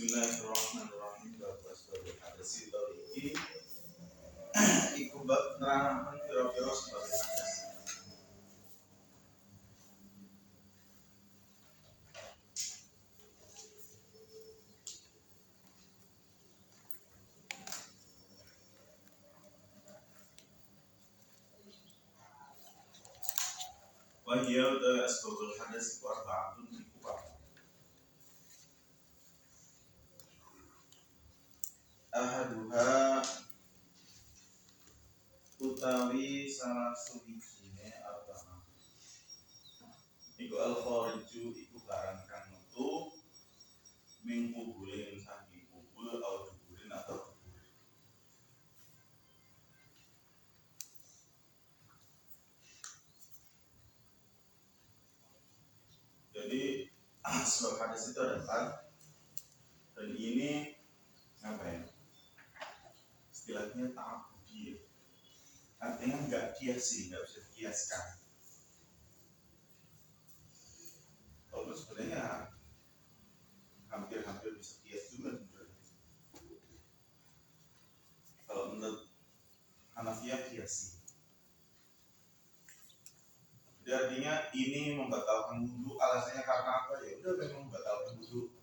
Bismillahirrahmanirrahim. Bapak sebagai hadis itu iki iku bab nerangaken pira-pira sebagai hadis. Wa hiya asbabul hadis iku arba'atun iku papat. Ahaduha utawi salah suwijine arba'ah. Iku al-khariju iku barang kang metu min kubulin saking kubul au duburin atau dubur. Jadi sebab hadis itu ada 4 dan ini apa ya? Istilahnya ta'abudi. Artinya nggak kiasi, nggak bisa dikiaskan. Kalau sebenarnya hampir bisa kias juga sebenarnya. Kalau menurut Hanafiyah kiasi. Jadi artinya ini membatalkan wudhu, alasannya karena apa? Ya udah memang membatalkan wudhu,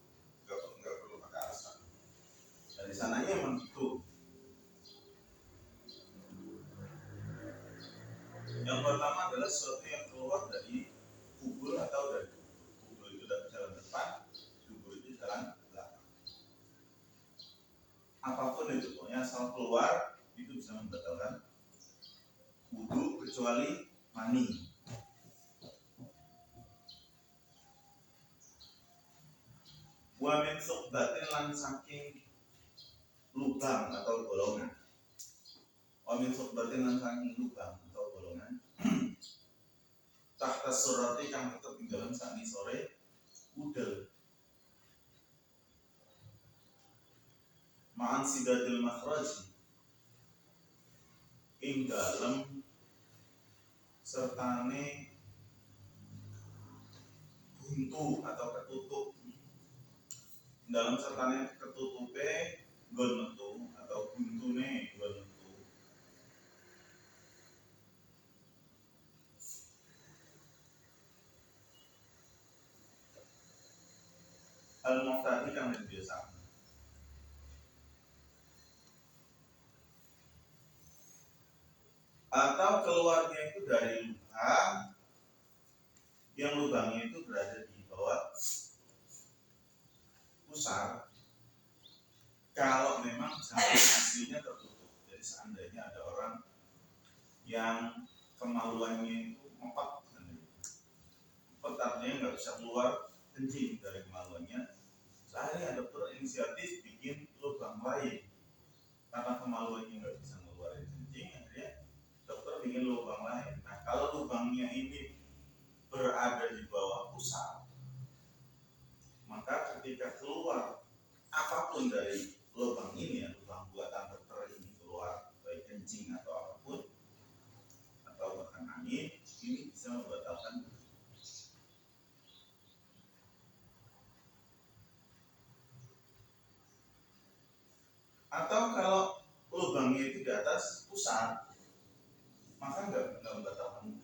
nggak perlu pakai alasan. Dari sananya memang itu. Yang pertama adalah sesuatu yang keluar dari kubur atau dari kubur itu dari jalan depan, kubur itu jalan belakang. Apapun itu, pokoknya asal keluar itu bisa membatalkan wudhu kecuali mani. Wa min suqbatin lan saking lubang atau bolongan. Wa min suqbatin lan saking lubang atau bolongan. Tahta surati kang tetep ing dalam sani sore udel. Ma'an sidadil makhraj ing dalem sertane buntu atau ketutup. Dalam sertane ketutupe nggon metu atau buntune nggon metu. Al-muqtadi kang biasa. Atau keluarnya itu dari lubang yang lubangnya itu berada di bawah pusar. Kalau memang jalan aslinya tertutup, jadi seandainya ada orang yang kemaluannya itu ngepet, artinya nggak bisa keluar kencing dari kemaluannya, saya dokter inisiatif bikin lubang lain karena kemaluannya nggak bisa ngeluarin kencing, akhirnya dokter bikin lubang lain. Nah kalau lubangnya ini berada di bawah pusar, maka ketika keluar apapun dari lubang ini, ya, lubang buatan dokter ini keluar, baik kencing atau apapun, atau bahkan angin, ini bisa membatalkan. Atau kalau lubangnya itu di atas pusar, maka nggak membatalkan.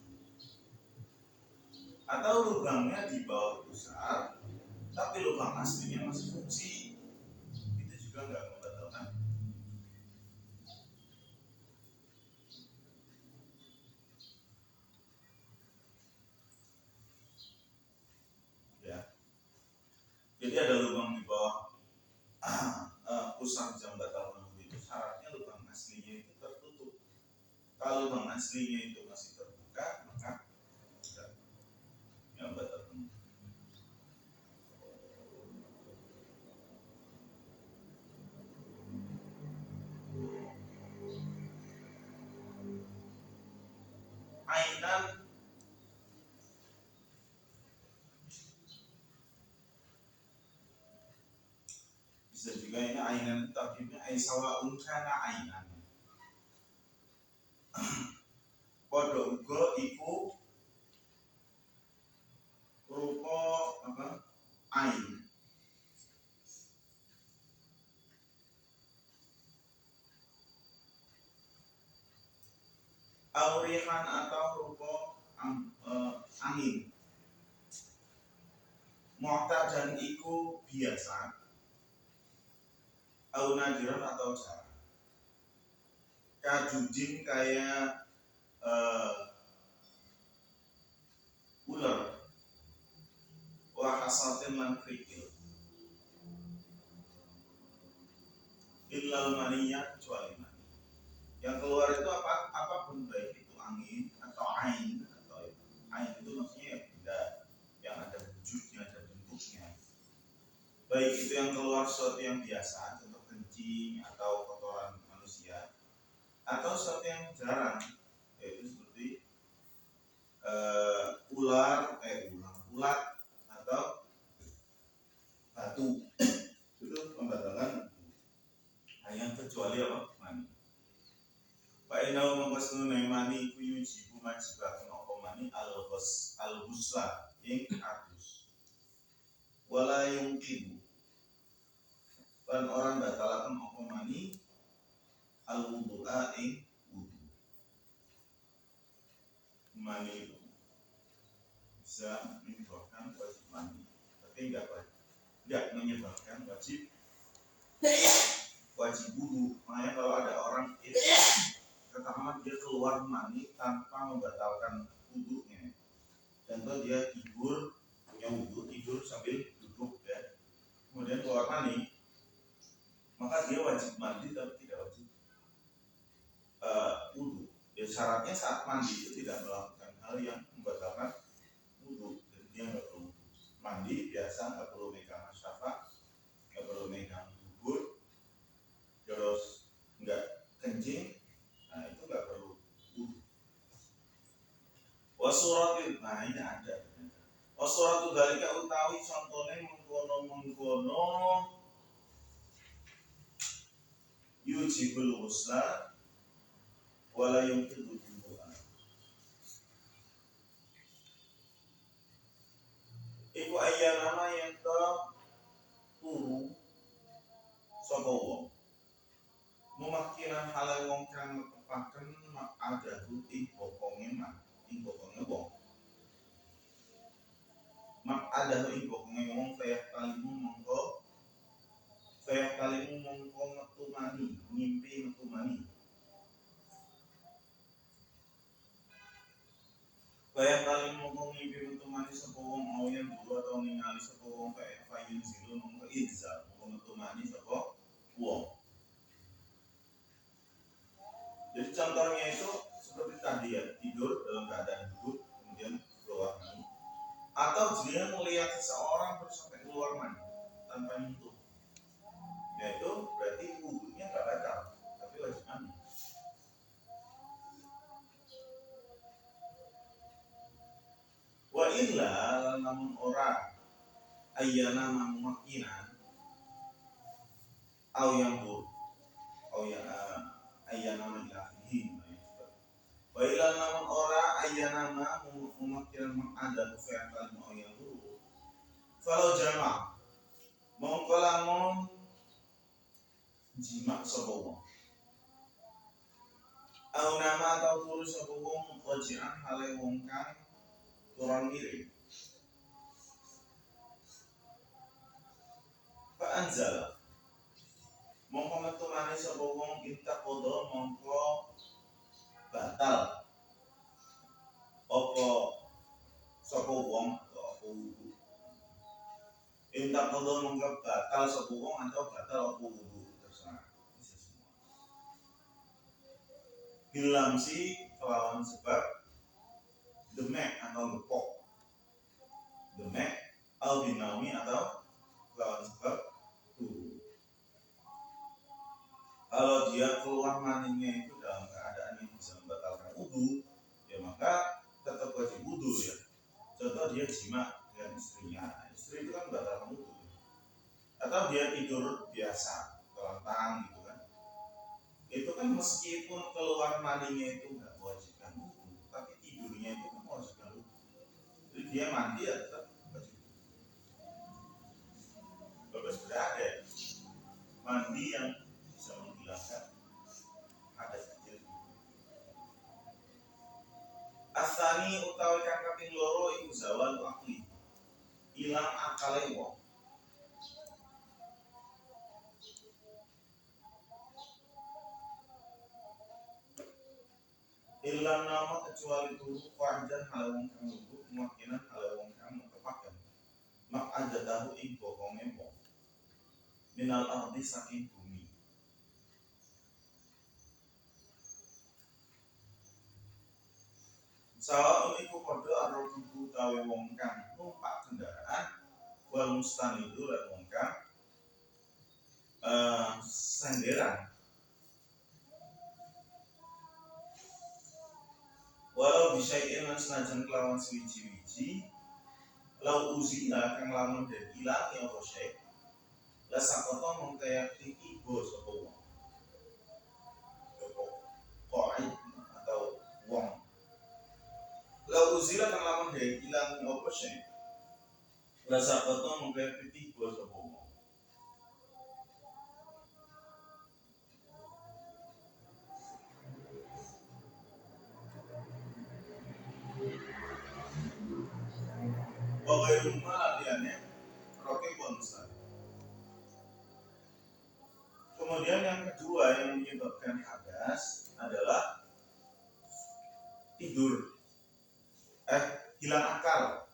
Atau lubangnya di bawah pusar, tapi lubang aslinya masih fungsi, itu juga nggak membatalkan. Ya, jadi ada lubang di bawah pusar bisa membatalkan itu. Syaratnya lubang aslinya itu tertutup. Kalau lubang aslinya itu masih terbuka, maka yang membatalkan. Ainan bisa juga ini ainan tarkibnya aisawaun kana ainan. Padha uga iku rupa apa? Ain. aurihan atau rupa angin. Mu'tadan iku biasa, au nadiran atau jarang. Kajujin kayak ular, wahasatin lan krikil. Illal maniyah kecuali mani. Yang keluar itu apapun, baik itu angin atau ain itu maksudnya ya benda yang ada wujudnya, ada bentuknya. Baik itu yang keluar sesuatu yang biasa, contoh kencing atau kotoran manusia, atau sesuatu yang jarang, yaitu seperti ulat atau batu. Itu membatalkan hanya kecuali apa? Mani. Fa'inau mengkosnu mani kuyu jibu majibatun apa mani al-husla ing adus wala yungkibu dan orang batalakan apa mani al-wudu'a ing wudu. Mani itu bisa menyebabkan wajib mani, tapi enggak menyebabkan wajib wudu. Makanya kalau ada orang itu katakanlah dia keluar mani tanpa membatalkan wudunya, contoh dia punya wudu, tidur sambil duduk ya, kemudian keluar mani, maka dia wajib mandi tapi tidak wajib wudu. Ya, syaratnya saat mandi itu tidak melakukan hal yang membatalkan wudu, jadi dia nggak perlu mandi biasa, nggak perlu megang syafa, nggak perlu megang dubur, terus nggak kencing. Nah, itu nggak perlu wudu. Wasuratul, nah ini ada. Wasuratul dalika utawi contohnya mengkono yujibul ghusla wala yumkinu wudu'a. Iku ayyana yang turu sapa wong memakinan halal wong kang netepaken adahu ing bokonge wong. Mak adahu ing bokonge wong kayak kalimu mongko metu mani, ngimpi metu mani. Kayak kalimu mongko ngimpi metu mani sapa wong awen dulu atau ningali sapa wong kayak fayun zilu mongko idzal mongko metu mani sapa wong. Jadi contohnya itu seperti tadi ya, tidur dalam keadaan duduk kemudian keluar mani, atau dia melihat seseorang terus sampai keluar mani tanpa nyentuh, yaitu berarti wudunya nggak batal tapi wajib mandi. Wa illa namun ora ayyana makinan au yang ayyana mengakhihi. Wa ila namun ora ayyana memakiran ada fi'al mau yang dulu. Kalau jama' mongko lamun jima' sapa wong. Au nama atau turu sapa wong wajian hale wong kang turun miring. Fa anzala mongko metu maneh sapa wong intaqadha mongko batal apa sapa wong atau apa wudu. Intaqadha mongko batal sapa wong atau batal apa wudu, terserah bisa semua. Bilamsi kelawan sebab demek atau gepok, demek al binaumi atau kelawan sebab turu. Kalau dia keluar maninya itu dalam keadaan yang bisa membatalkan wudu, ya maka tetap wajib wudu ya. Contoh dia jima dengan istrinya, istri itu kan membatalkan wudu. Atau dia tidur biasa, telentang gitu kan. Itu kan meskipun keluar maninya itu nggak mewajibkan wudu, tapi tidurnya itu kan mewajibkan wudu. Jadi dia mandi ya tetap wajib. Bagus sudah ada mandi yang bisa menghilangkan hadas kecil. Ilang nama kecuali turu wajan halawong kang lungguh muakinan halawong kang kepakem mak ada tahu ing bokonge wong minal ardi saking bumi. Sawa iku padha arep ibu tawe wong kang numpak kendaraan wal mustanidu lan wong kang senderan. Walau bisyai'in lan senajan kelawan suwiji-wiji lau uzina kang lamun den ilang ya syai' la sakoto mung kaya ibo sapa wong koi atau wong lau uzila kang lamun den ilang ya syai' la sakoto mung kaya ibo sapa wong. Bagai rumah latihannya roke bonus. Kemudian yang kedua yang menyebabkan hadas adalah tidur, hilang akal,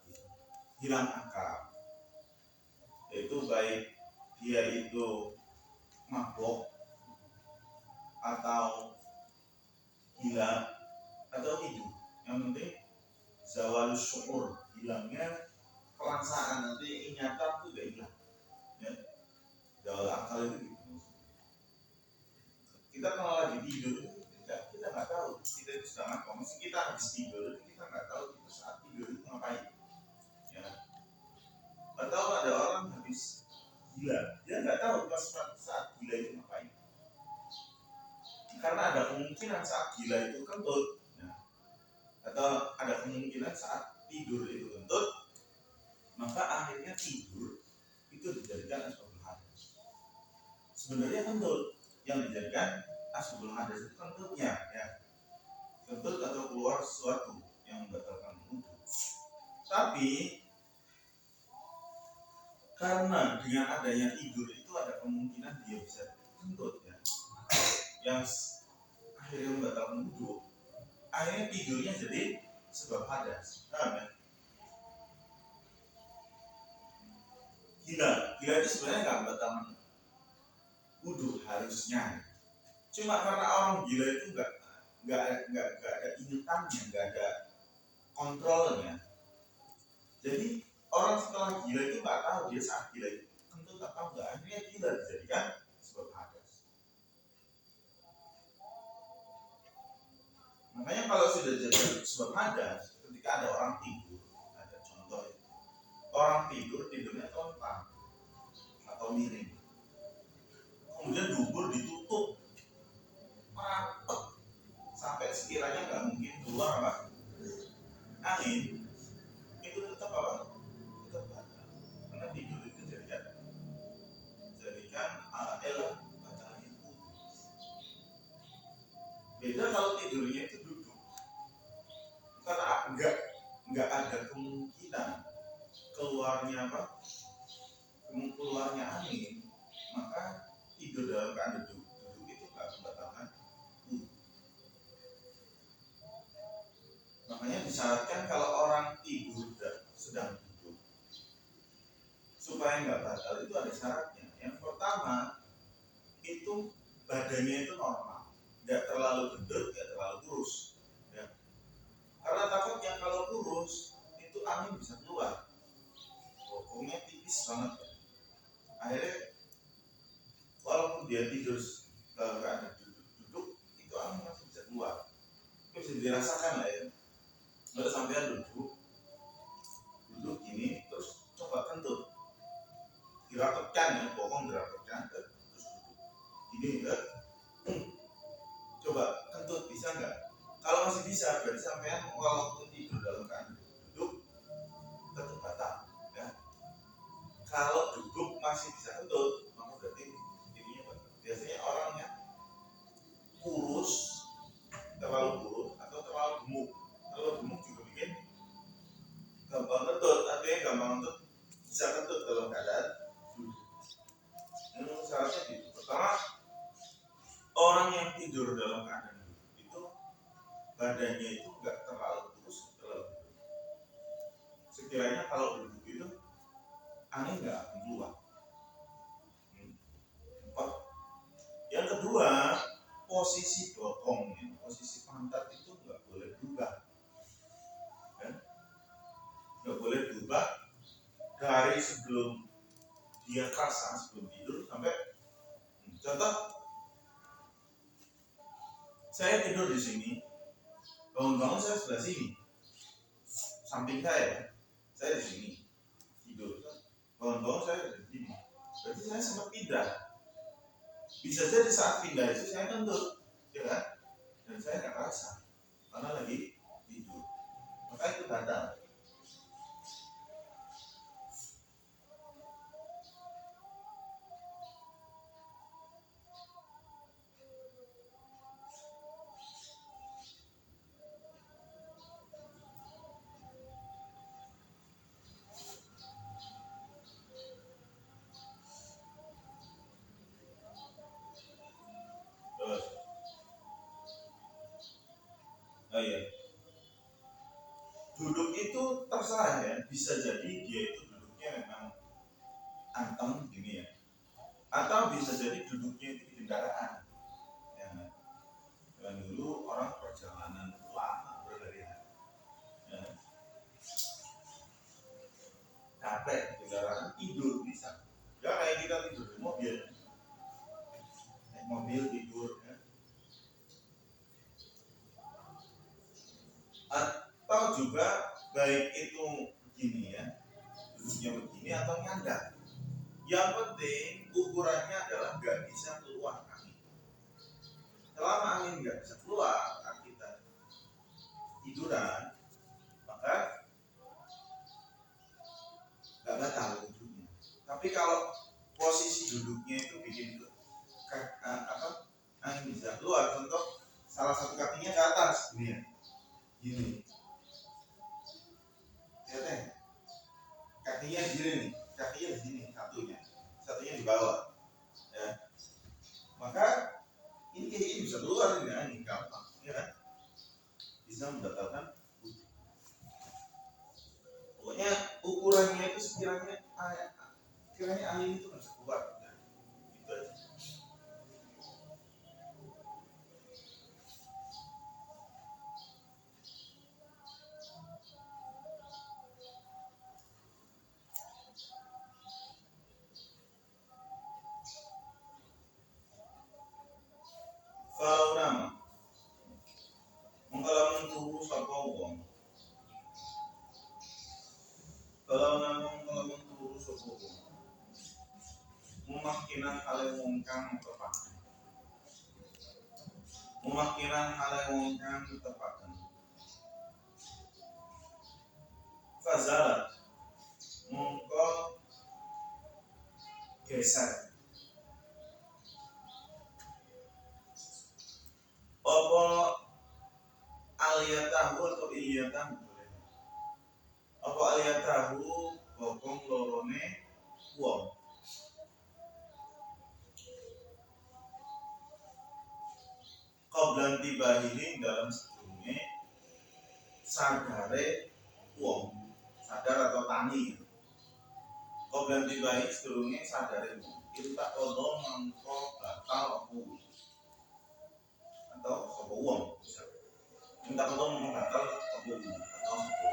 itu baik dia itu mabok atau gila atau tidur. Yang penting zawal syukur, hilangnya perasaan, nanti ingatan itu udah hilang ya. Zawal akal itu gitu. Kita kalau lagi tidur kita nggak tahu kita itu sedang apa. Mesti kita habis tidur kita nggak tahu kita saat tidur itu ngapain ya. Atau ada orang habis gila, dia nggak tahu pas saat gila itu ngapain, karena ada kemungkinan saat gila itu kentut ya. Atau ada kemungkinan saat tidur itu kentut, maka akhirnya tidur itu dijadikan asbabul hadas. Sebenarnya kentut yang dijadikan asbabul hadas itu kentutnya ya, kentut atau keluar sesuatu yang membatalkan wudu. Tapi karena dengan adanya tidur itu ada kemungkinan dia bisa kentut ya, yang akhirnya membatalkan wudu. Akhirnya tidurnya jadi sebab hadas. Paham ya? Gila itu sebenarnya nggak membatalkan wudu harusnya. Cuma karena orang gila itu nggak ada ingatannya, nggak ada kontrolnya. Jadi orang setelah gila itu nggak tahu dia saat gila itu kentut atau nggak, akhirnya gila dijadikan sebab hadas. Makanya kalau sudah jadi sebab hadas, ketika ada orang tidur, ada contoh ya, orang tidurnya telentang atau miring, kemudian dubur ditutup rapat sampai sekiranya nggak mungkin keluar apa angin, itu tetap apa, tetap batal, karena tidur itu jadikan elah batalnya itu. Beda kalau tidurnya itu duduk, karena nggak ada kemungkinan keluarnya angin, maka tidur dalam keadaan duduk itu nggak membatalkan wudu. Makanya disyaratkan kalau orang tidur sedang duduk supaya nggak batal itu ada syaratnya. Yang pertama itu badannya itu normal, nggak terlalu gendut, nggak terlalu kurus ya. Karena takutnya kalau kurus itu angin bisa keluar, bokongnya tipis banget ya. Akhirnya walaupun dia tidur dalam keadaan duduk itu angin masih bisa keluar. Itu bisa dirasakan lah ya. Lalu sampai duduk gini terus coba kentut, dirapetkan ya, bokong dirapetkan terus duduk gini enggak, coba kentut bisa enggak? Kalau masih bisa berarti sampean walaupun tidur dalam keadaan duduk tetap batal ya. Kalau duduk masih bisa kentut, maka berarti ininya batal. Biasanya orangnya kurus, terlalu kurus atau terlalu gemuk. Terlalu gemuk juga bikin gampang kentut, artinya gampang kentut, bisa kentut dalam keadaan duduk. Ini syaratnya gitu. Pertama, orang yang tidur dalam keadaan duduk itu badan badannya itu nggak terlalu terus terlalu. Sekiranya kalau duduk itu angin nggak akan keluar. Yang kedua, posisi bokong, posisi pantat itu nggak boleh berubah, kan? Nggak boleh berubah dari sebelum dia pasang, sebelum tidur sampai contoh saya tidur di sini, bangun-bangun saya sebelah sini, samping saya di sini tidur, bangun-bangun saya di sini, berarti saya sempat pindah. Bisa jadi saat pindah itu saya kentut, ya kan? Dan saya nggak rasa karena lagi tidur, maka itu batal. Oh iya, duduk itu terserah ya, bisa jadi dia itu duduknya memang anteng gini ya, atau bisa jadi duduknya itu di kendaraan. Ya, dan dulu orang perjalanan lama berhari-hari, ya, capek di kendaraan tidur bisa. Ya kayak kita tidur di mobil, naik mobil tidur, ya. Atau juga baik itu begini ya, duduknya begini atau nyandar. Yang penting ukurannya adalah nggak bisa keluar angin. Selama angin nggak bisa keluar saat kita tiduran, maka nggak batal duduknya. Tapi kalau posisi duduknya itu bikin angin bisa keluar, contoh salah satu kakinya ke atas, gini ya, gini, lihat ya, kakinya gini nih, kakinya di sini satunya di bawah, ya, maka ini kayak gini bisa keluar ini angin gampang, ya kan? Bisa membatalkan wudhu. Pokoknya ukurannya itu sekiranya angin itu nggak bisa keluar, ya. Gitu aja. Kalau nama mengkalaman turu sapa wong, kalau nama mengkalaman turu sapa wong, memakinan hale wong kang tepaken, memakinan hale wong kang tepaken, fazalat mongko geser apa aliyatahu atau iliyatahu, apa aliyatahu bokong lorone wong, qablan tibahihi dalam sedurunge sadare wong, sadar atau tani, qablan tibahi sedurunge sadare wong, itu tak kodo mangko batal aku atau sapa wong, bisa minta kodo mangko batal aku atau sapa.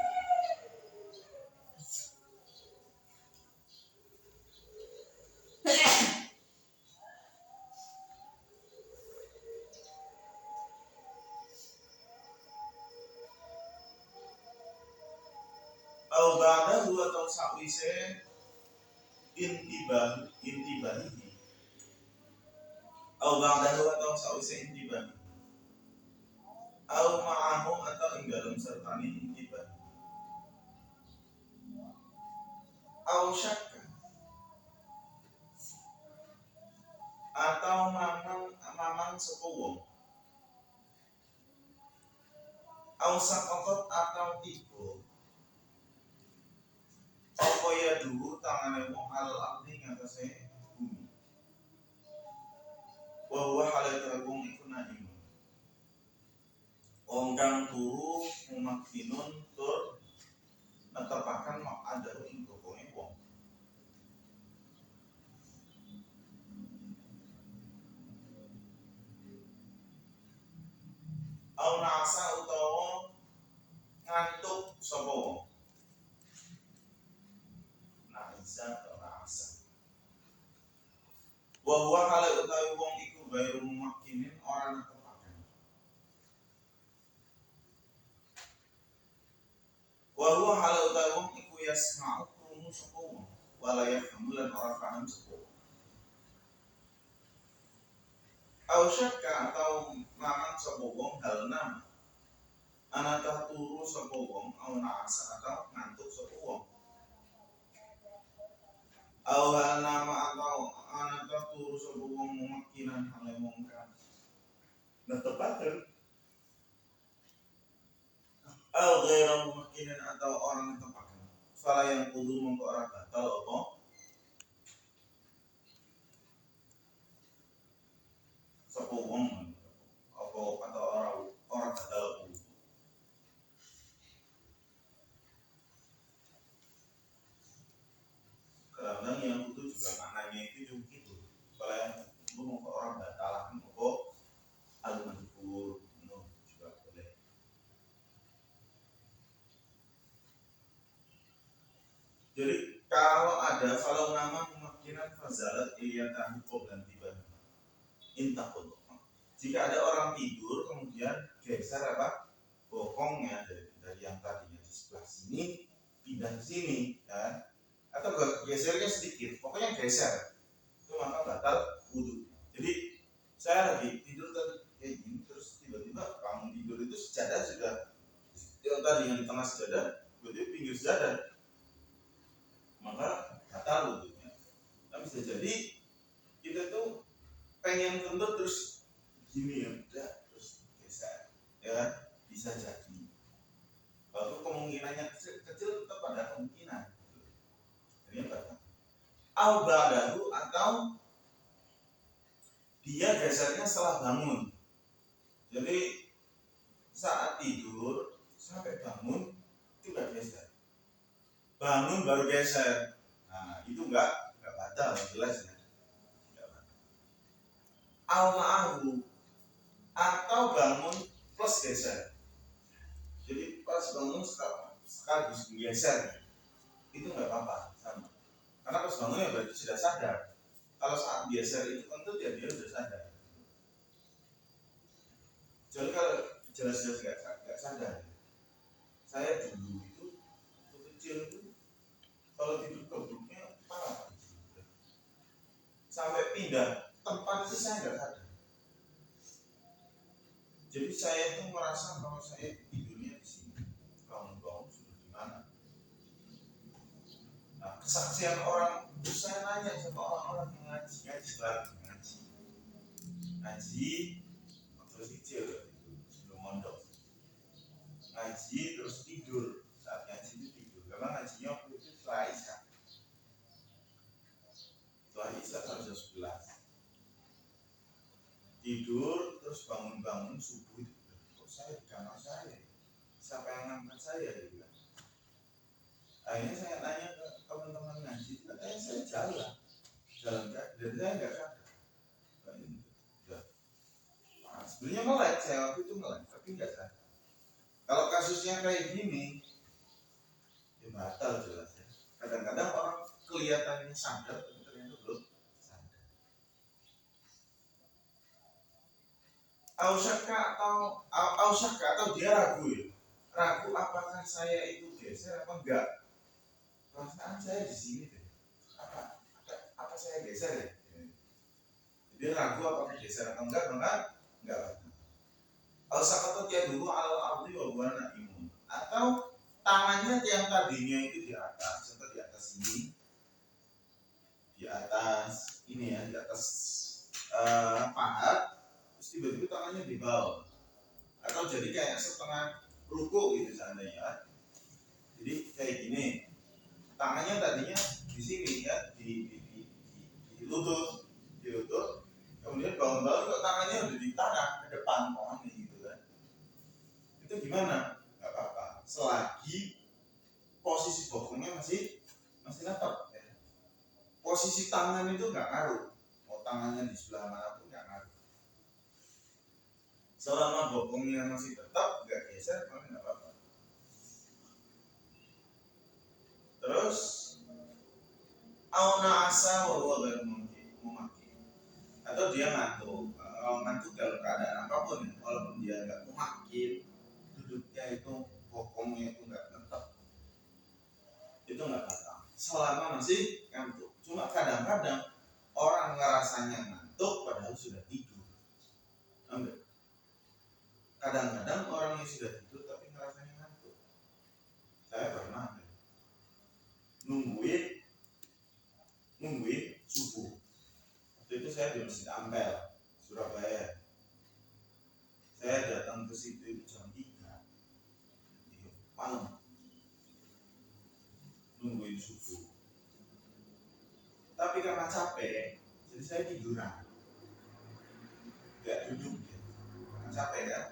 Au ba'dahu atau sakwise intibahi, au ba'dahu atau sakwise intibahi, au ma'ahu atau ing dalam sertane intibahi, au syakka atau mamang sapa wong, au sakokot atau tiba apa ya dulu tangane wong al-ardi ngatasé bumi, wa huwa halatu wong iku naim, wong kang au na'asa utawa ngantuk sapa wong. Na'isa atau na'asa. Wa huwa hale utawi wong iku gairu mumakkinin ora netepaken. Wa huwa hale utawi wong iku yasma'u krungu sapa wong wala yafhamu lan ora paham sapa wong. Au syakka atau mamang sapa wong hal nama anata turu sapa wong au na'asa atau ngantuk sapa wong. Au hal nama atau anata turu sapa wong mumakkinan hale wong kan netepaken. Au ghairu mumakkinan atau orang netepaken. Fala yang kudu mongko ora batal apa sapa wong apa atau orang batal apa. Kadang yang kudu juga maknanya itu juga gitu. Kalau yang kudu mongko orang batalakan apa al-madhkur juga boleh. Jadi kalau ada kalau nama mumakkinan fazalat iyatahu qablan tiba intaqul. Jika ada orang tidur kemudian geser apa bokongnya dari yang tadinya di sebelah sini pindah ke sini kan, atau gesernya sedikit, pokoknya geser itu maka batal wudhu. Jadi saya lagi tidur tadi kayak gini terus tiba-tiba bangun tidur itu sejadah sudah yang tadinya di tengah sejadah tiba-tiba pinggir sejadah, maka batal wudhunya. Tapi bisa jadi kita tuh pengen kentut terus gini ya udah terus geser ya bisa jadi. Kalau kemungkinannya kecil tetap ada kemungkinan. Jadi apa? Au ba'dahu atau dia gesernya setelah bangun. Jadi saat tidur sampai bangun itu enggak geser. Bangun baru geser. Nah, itu enggak batal jelas ya. Enggak batal. Au ma'ahu atau bangun plus geser. Jadi pas bangun sekaligus geser itu nggak apa-apa sama. Karena pas bangun ya berarti sudah sadar. Kalau saat geser itu tentu dia sudah sadar. Jadi kalau jelas-jelas nggak sadar. Saya dulu itu kecil itu kalau tidur keburuknya parah. Sampai pindah tempat itu saya nggak sadar. Jadi saya itu merasa kalau saya tidurnya di sini, bangun-bangun sudah di mana. Nah, kesaksian orang, terus saya nanya sama orang-orang yang ngaji waktu kecil sebelum mondok, ngaji terus tidur, saat ngaji itu tidur, karena ngajinya waktu itu setelah Isya harus jam 11. Tidur terus bangun-bangun subuh itu kok saya di kamar saya, siapa yang ngangkat saya gitu. Akhirnya saya tanya ke teman-teman ngaji, katanya saya jalan dan saya nggak sadar. Nah, sebenarnya melek, saya waktu itu melek tapi nggak sadar. Kalau kasusnya kayak gini ya batal jelas ya. Kadang-kadang orang kelihatannya sadar tapi ternyata belum. Ausyaka atau dia ragu ya. Ragu apakah saya itu geser apa enggak. Perasaan saya di sini deh. Apa saya geser ya? Dia ragu apakah geser atau enggak, maka enggak. Ausyaka atau dia dulu al-ardi wa huwa na'imun. Atau tangannya yang tadinya itu di atas, contoh di atas ini. Di atas ini ya, di atas pahat. Tiba-tiba tangannya di bawah atau jadi kayak setengah ruku gitu seandainya. Jadi kayak gini, tangannya tadinya di sini ya, di lutut, kemudian bangun-bangun kok tangannya udah di tangan ke depan tangannya gitu kan. Itu gimana? Gak apa-apa, selagi posisi bokongnya masih tetap ya. Posisi tangan itu nggak ngaruh, mau tangannya di sebelah manapun nggak ngaruh. Selama bokongnya masih tetap nggak geser, maka nggak apa-apa. Terus auna asa bahwa gak memakai atau dia ngantuk. Kalau ngantuk dalam keadaan apapun, walaupun dia nggak memakai, duduknya itu bokongnya itu nggak tetap, itu nggak apa-apa. Selama masih ngantuk. Cuma kadang-kadang orang ngerasanya ngantuk padahal sudah tidur. Enggak. Kadang-kadang orang yang sudah tidur tapi ngerasanya ngantuk. Saya pernah nungguin subuh. Waktu itu saya di Masjid Ampel, Surabaya. Saya datang ke situ jam 3 malam, nungguin subuh. Tapi karena capek, jadi saya tiduran, nggak duduk ya. Karena capek kan,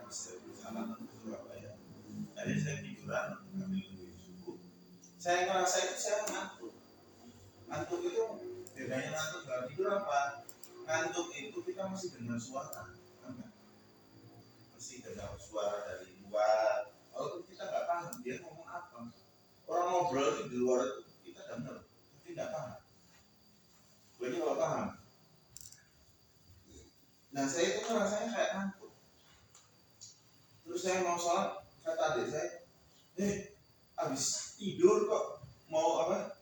sama ke Surabaya. Jadi saya tiduran, sambil nungguin subuh. Saya ngerasa itu saya ngantuk. Ngantuk itu bedanya ngantuk dengan tidur apa? Ngantuk itu kita masih dengar suara, masih dengar suara dari luar. Walaupun kita nggak paham dia ngomong apa. Orang ngobrol di luar itu kita dengar, tapi nggak paham. Jadi kalau paham. Nah saya itu rasanya kayak ngantuk. Terus saya mau sholat, kata adik saya, abis tidur kok mau apa?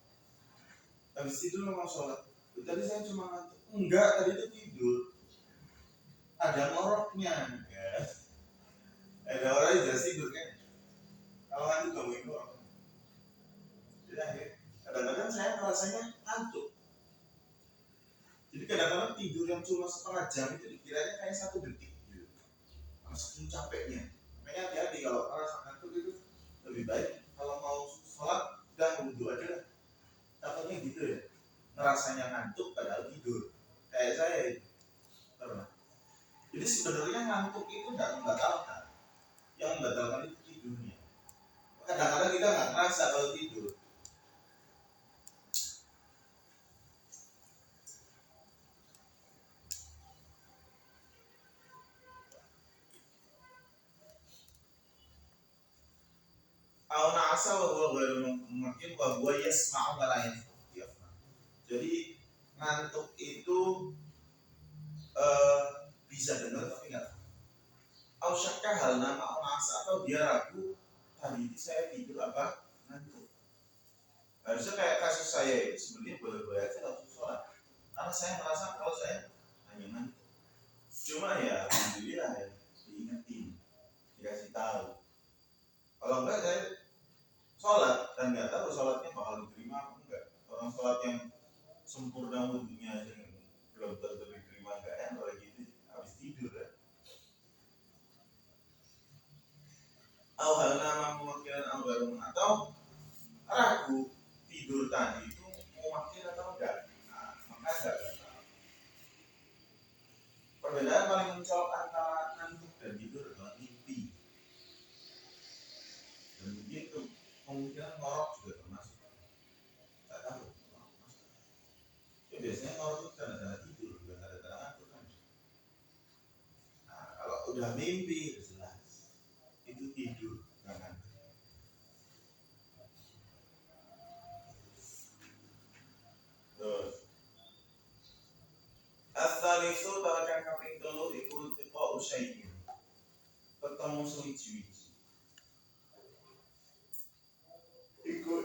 Habis tidur mau sholat. Tadi saya cuma ngantuk. Enggak, tadi itu tidur. Ada ngoroknya. Ya. Ada orang yang jelas tidur kan. Kalau ngantuk gangguin ngorok. Jadi akhirnya kadang-kadang saya rasanya ngantuk. Jadi kadang-kadang tidur yang cuma setengah jam itu dikiranya kayak 1 detik gitu. Langsung capeknya. Makanya hati-hati kalau rasa ngantuk itu lebih baik kalau mau sholat udah wudhu aja lah. Takutnya gitu ya, ngerasanya ngantuk padahal tidur kayak saya itu pernah. Jadi sebenarnya ngantuk itu nggak membatalkan, yang membatalkan itu tidurnya. Kadang-kadang kita nggak ngerasa kalau tidur. Auna asa bahwa baru mungkin bahwa yasma'u lain. Jadi ngantuk itu bisa dengar tapi nggak. Ausyakah hal nama asa atau dia ragu tadi ini saya tidur apa ngantuk. Harusnya kayak kasus saya itu sebenarnya boleh-boleh aja langsung sholat. Karena saya merasa kalau saya hanya ngantuk. Cuma ya alhamdulillah ya diingetin, dikasih tahu. Kalau enggak saya sholat dan nggak tahu sholatnya bakal diterima apa enggak. Orang sholat yang sempurna wudhunya aja belum tentu diterima, enggak kan kalau gitu habis tidur ya. Hal nama mewakilkan al-barum atau ragu tidur tadi itu mewakil atau enggak. Nah, maka enggak. Perbedaan paling mencolok antara ngantuk dan tidur adalah mimpi. Dan mimpi itu kemungkinan ngorok juga termasuk. Tidak tahu. Ya, biasanya ngorok itu tanda-tanda tidur, bukan tanda-tanda ngantuk kan. Nah, kalau udah mimpi jelas itu tidur, bukan ngantuk. Terus As-salisu bahkan kaping telu iku tipe usaiin. Ketemu suwi-wiji. Iku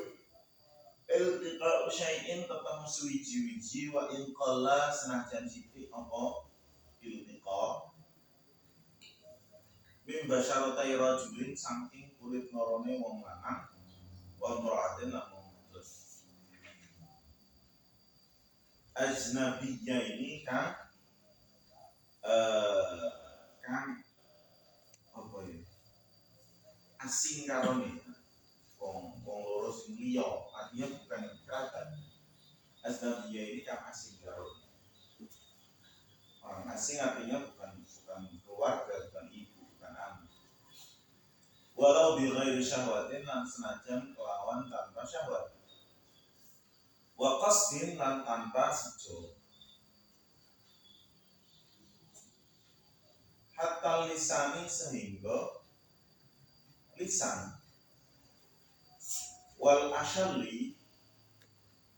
iltiqa usaiin ketemu suwi-wiji wa in qalla senajan sithik apa iltiqa. Mim basyaratai rajulin saking kulit norone wong lanang wa mra'atin lan wong wedok. Ajnabiyya ini kan kan apa ya asing karone wong loro sing liya artinya bukan kerabat. Ajnabiyya ini kan asing karone orang asing artinya bukan keluarga, bukan ibu, bukan anak. Walau bi ghairi syahwatin lan senajan kelawan tanpa syahwat. Wa qasdin lan tanpa sejo. Hatta hatta lisani sehingga lisan wal asyali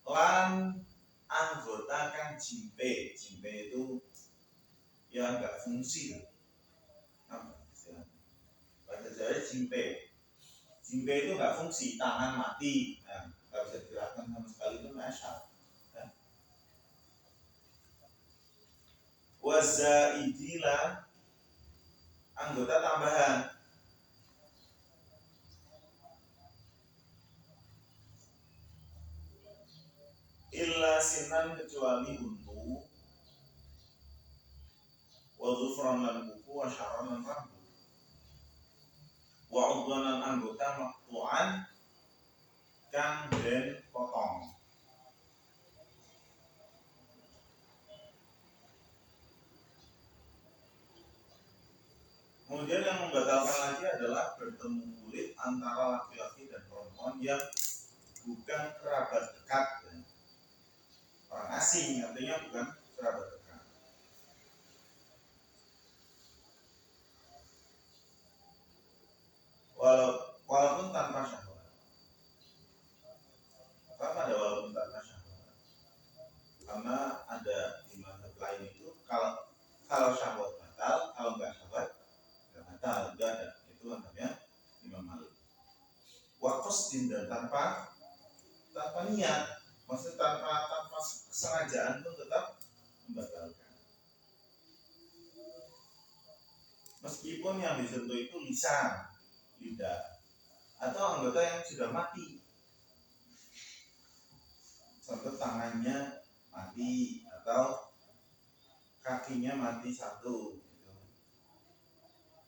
lan anggota kang jimpe itu ya nggak fungsi apa istilahnya bahasa Jawa jimpe itu nggak fungsi, tangan mati, nah, nggak bisa digerakkan sama sekali, itu masyal ya. Wazaidilah anggota tambahan illa sinan kecuali untu wa dhufran lan buku wa sya'ran lan rambut wa udwanan anggota maqtu'an kang den potong. Kemudian yang membatalkan lagi adalah bertemu kulit antara laki-laki dan perempuan yang bukan kerabat dekat, orang asing, artinya bukan kerabat dekat. Walaupun tanpa syahwat. Kenapa ada walaupun tanpa syahwat? Karena ada di mazhab lain itu kalau syahwat batal, kalau nggak syahwat nggak batal, itu ada. Itu namanya Imam Malik. Waqasdin dan tanpa niat, maksudnya tanpa kesengajaan pun tetap membatalkan. Meskipun yang disentuh itu lisan, lidah, atau anggota yang sudah mati, contoh tangannya mati atau kakinya mati satu, gitu.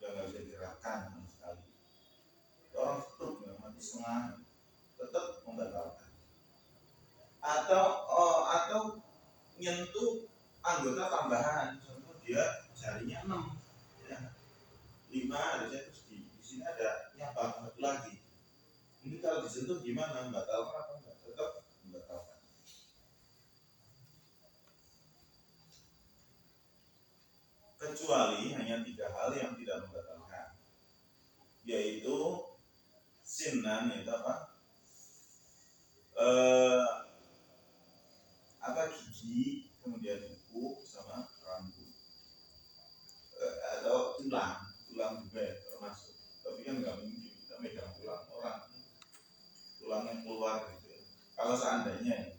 Udah nggak bisa digerakkan sama sekali. Orang tutup mati setengah, tetap membatalkan. Atau nyentuh anggota tambahan, contoh dia jarinya 6, ya. 5 harusnya terus di sini ada nyapa satu lagi. Ini kalau disentuh gimana? Membatalkan apa enggak? Tetap membatalkan. Kecuali hanya 3 hal yang tidak membatalkan, yaitu sinan, yaitu gigi, kemudian kuku sama rambut, atau tulang juga termasuk. Tapi kan nggak mungkin kita megang tulang orang, tulangnya keluar gitu. Kalau seandainya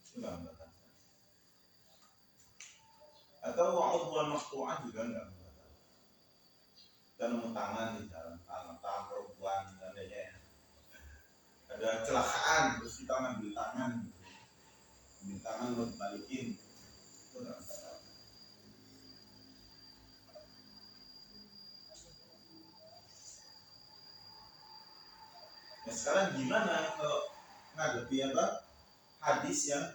itu nggak membatalkan. Atau wa'udwan maqtu'an juga nggak membatalkan. Kita nemu tangan di dalam tangan perempuan, seandainya ada kecelakaan terus kita ngambil tangan mau dibalikin, itu nggak membatalkan. Nah, sekarang gimana kalau ngadepi hadis yang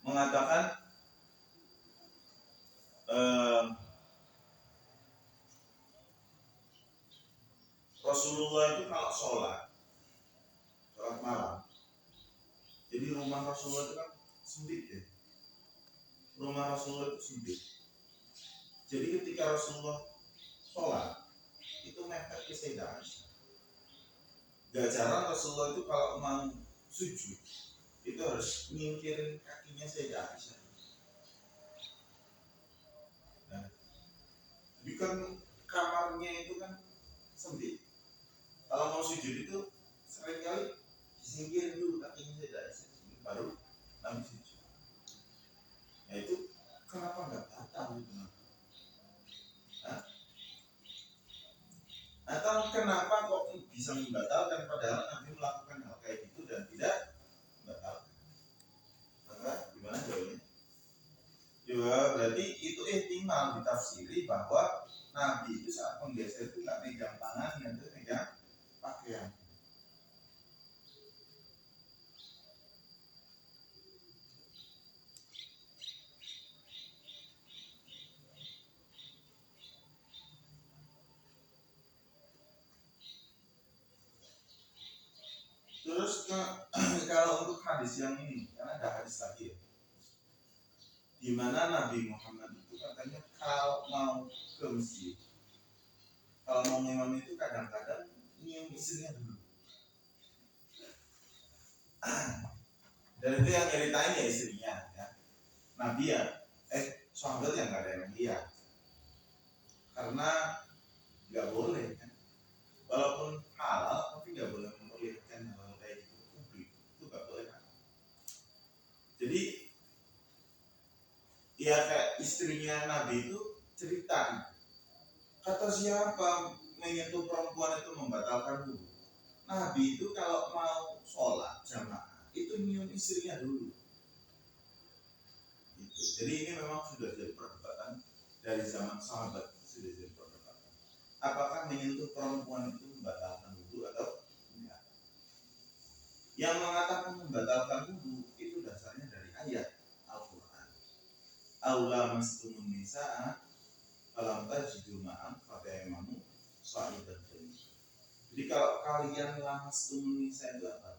mengatakan Rasulullah itu kalau sholat malam, jadi rumah Rasulullah itu kan sempit ya. Rumah Rasulullah itu sempit. Jadi ketika Rasulullah sholat itu mepet ke Sayyidah Aisyah. Gak jarang Rasulullah itu kalau mau sujud itu harus nyingkirin kakinya Sayyidah Aisyah. Nah, jadi kan kamarnya itu kan sempit. Kalau mau sujud itu seringkali disingkirin dulu kakinya Sayyidah Aisyah baru nabi sujud. Nah itu kenapa nggak batal gitu? Atau kenapa kok bisa membatalkan padahal Nabi melakukan hal kayak gitu dan tidak membatalkan? Maka gimana jawabnya? Ya berarti itu ihtimal ditafsiri bahwa Nabi itu saat menggeser itu nggak megang tangan, itu megang pakaian. Terus kalau untuk hadis yang ini, karena ada hadis lagi ya, di Gimana Nabi Muhammad itu katanya kalau mau ke masjid, kalau mau ngimam itu kadang-kadang nyium istrinya dulu. Dan itu yang nyeritain ya istrinya ya. Nabi ya, sahabat yang gak ada yang lihat. Karena nggak boleh kan, walaupun halal tapi nggak boleh memperlihatkan hal kayak gitu publik, itu nggak boleh kan. Jadi ya kayak istrinya Nabi itu cerita, kata siapa menyentuh perempuan itu membatalkan wudhu. Nabi itu kalau mau sholat jamaah itu nyium istrinya dulu gitu. Jadi ini memang sudah jadi perdebatan dari zaman sahabat, sudah jadi perdebatan apakah menyentuh perempuan itu membatalkan wudhu atau enggak. Yang mengatakan membatalkan wudhu itu dasarnya dari ayat Al-Quran, aula mastumun nisa'a falam tajidu ma'an fatayamamu sa'idan thayyib. Jadi kalau kalian lamastumun nisa itu apa?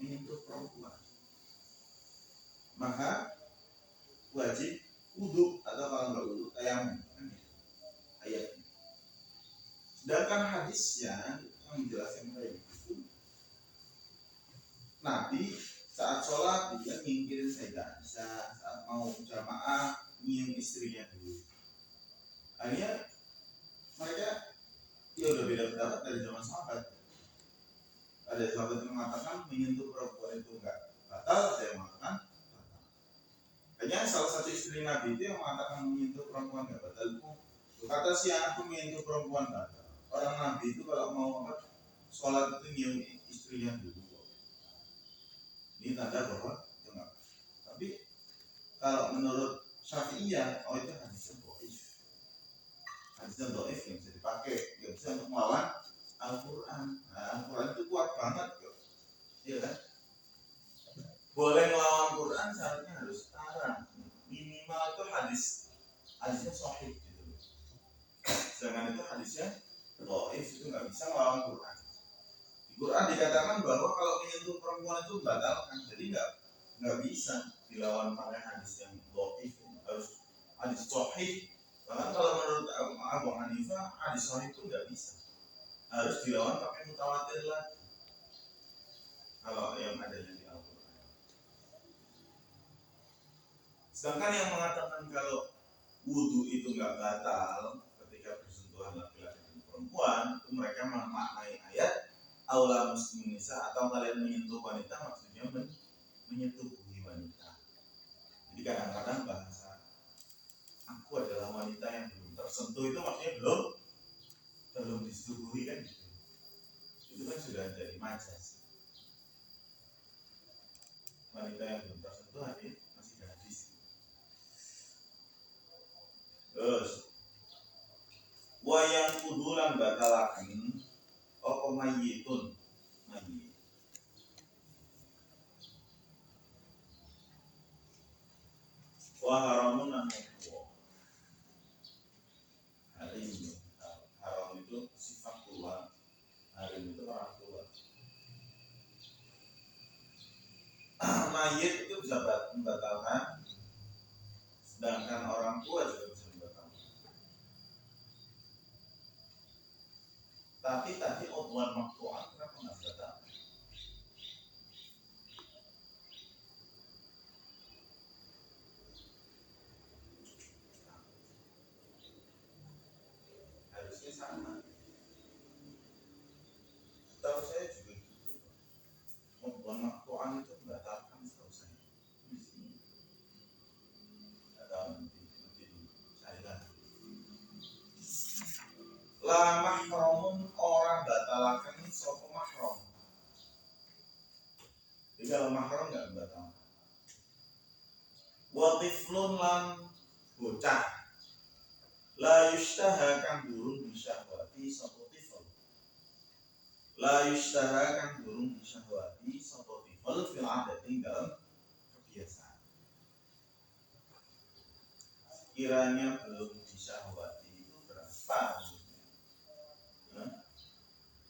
Menyentuh perempuan, maka wajib wudhu, atau kalau enggak wudhu tayamum kan gitu ayatnya. Sedangkan hadisnya yang menjelaskan kayak gitu, Nabi saat sholat dia nyingkirin Sayyidah Aisyah, saat mau jamaah nyium istrinya dulu. Akhirnya mereka ya udah beda pendapat dari zaman sahabat. Ada sahabat yang mengatakan menyentuh perempuan itu enggak batal, ada yang mengatakan batal. Kayaknya salah satu istri Nabi itu yang mengatakan menyentuh perempuan enggak batal itu kata siapa menyentuh perempuan batal. Orang Nabi itu kalau mau sholat itu nyium istrinya dulu. Ini tanda bahwa itu enggak. Tapi kalau menurut Syafi'iyah, oh itu hadisnya dhaif. Hadisnya dhaif yang bisa dipakai, yang bisa untuk melawan Al-Quran. Nah, Al-Quran itu kuat banget kok. Iya kan? Boleh melawan Quran syaratnya harus setara. Minimal itu hadisnya sahih gitu. Sedangkan itu hadisnya dhaif, itu nggak bisa melawan Quran. Di Quran dikatakan bahwa kalau menyentuh perempuan itu batalkan, jadi nggak bisa dilawan pakai hadis yang dhaif, harus hadis sahih. Bahkan kalau menurut Abu Hanifah hadis sahih itu nggak bisa, harus dilawan pakai mutawatir lagi. Kalau yang adanya di Al-Quran. Sedangkan yang mengatakan kalau wudhu itu nggak batal ketika bersentuhan laki-laki dan perempuan, itu mereka memaknai ayat aula muslimin nisa, atau kalian menyentuh wanita, maksudnya menyetubuhi wanita. Jadi kadang-kadang bahasa aku adalah wanita yang belum tersentuh itu maksudnya belum disetubuhi kan gitu. Itu kan sudah jadi majas. Wanita yang belum tersentuh ini masih gadis. Terus wayang kudulan batalakan apa mayyitun mayyit. Wa haramun namuwa. Harim itu haram itu sifat tua, harim itu orang tua. Mayit itu bisa membatalkan, sedangkan orang tua juga bisa membatalkan. Tapi tadi obwan maktuan kenapa nggak batal? Harusnya sama. Setahu saya juga gitu. Obwan maktuan itu membatalkan setahu saya. Di sini ada nanti cari lagi. La mahramun orang batalakan sopo mahram. Jadi kalau mahram nggak batal. Wa tiflun lan bocah la yushtaha kan burung bisyahwati sopo tifl. La yushtaha kan burung bisyahwati sopo tifl fil adati dalam kebiasaan. Kiranya belum disyahwati itu berapa?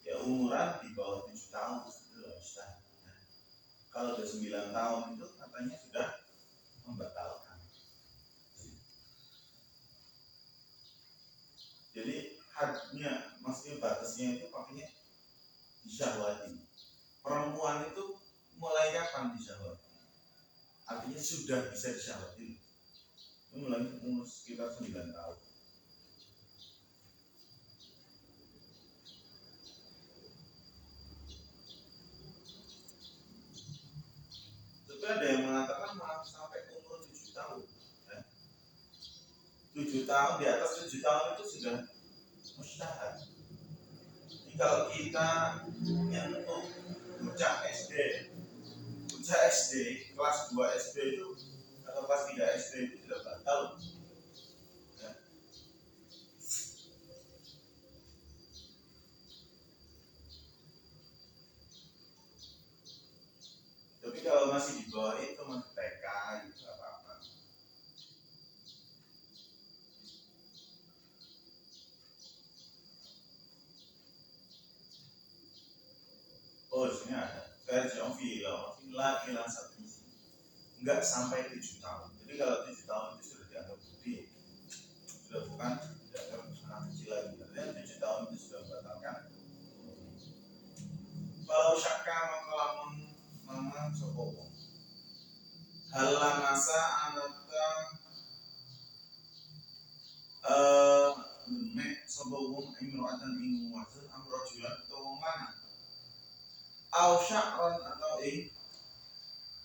Ya umuran di bawah 7 tahun sudah bisa. Kalau udah 9 tahun itu katanya sudah membatalkan. hadnya, maksudnya batasnya itu pakainya disyahwati. Perempuan itu mulai kapan disyahwati? Artinya sudah bisa disyahwati. Itu mulai umur sekitar 9 tahun. Tapi ada yang mengatakan malah sampai umur 7 tahun. Ya. 7 tahun, di atas 7 tahun itu sudah mustahab. Jadi kalau kita nyentuh bocah SD, kelas 2 SD itu atau kelas 3 SD itu tidak batal. Ya. Tapi kalau masih di bawah itu masih TK gitu apa-apa. Oh, sini ada versi laki laki satu isi. Enggak sampai 7 tahun. Jadi kalau 7 tahun itu sudah dianggap gede, sudah bukan dianggap anak kecil lagi. Artinya 7 tahun itu sudah membatalkan. Kalau syaka mengelamun mangan sopong. Halah masa anata mek sopong imro'atan ing wajah amrojulan atau mana? Au sya'ron atau ing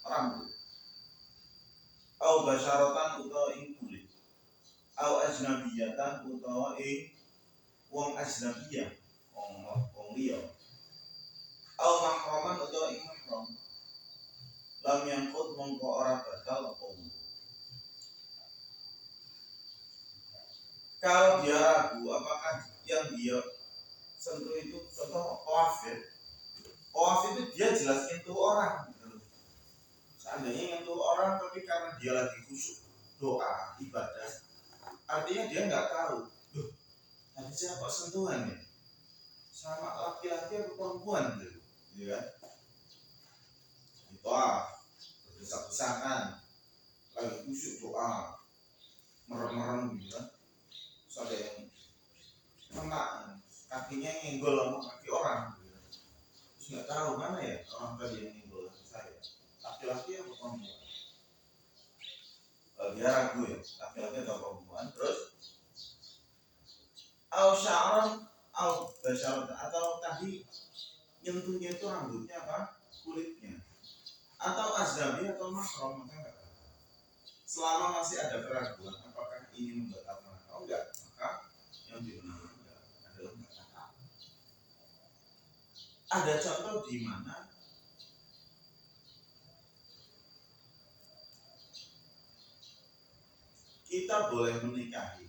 rambut. Au basyaratan utawa ing kulit. Au ajnabiyatan utawa ing wong ajnabiyah, wong liya. Au mahraman utawa ing mahram. Lam yangkut mongko ora batal apa. Kalau dia ragu apakah yang dia sentuh itu contoh tawaf ya. Tawaf itu dia jelas itu orang gitu. Seandainya nyentuh orang tapi karena dia lagi khusyuk doa ibadah, artinya dia nggak tahu, loh tadi siapa sentuhan ya, sama laki-laki atau perempuan gitu, ya kan? Doa berdesak-desakan, lagi khusyuk doa, merem-merem gitu kan, terus ada yang kena kakinya nyenggol sama kaki orang, gitu. Terus nggak tahu mana ya orang tadi yang nyenggol saya, laki-laki atau perempuan? Dia ragu ya, laki-laki atau perempuan. Terus au sya'ran au basyarat atau tadi nyentuhnya itu rambutnya apa? Kulitnya. Atau azdabi atau mahram, maka selama masih ada keraguan apakah ini membatalkan atau enggak, maka yang dibenarkan adalah enggak batal. Ada contoh di mana kita boleh menikahi,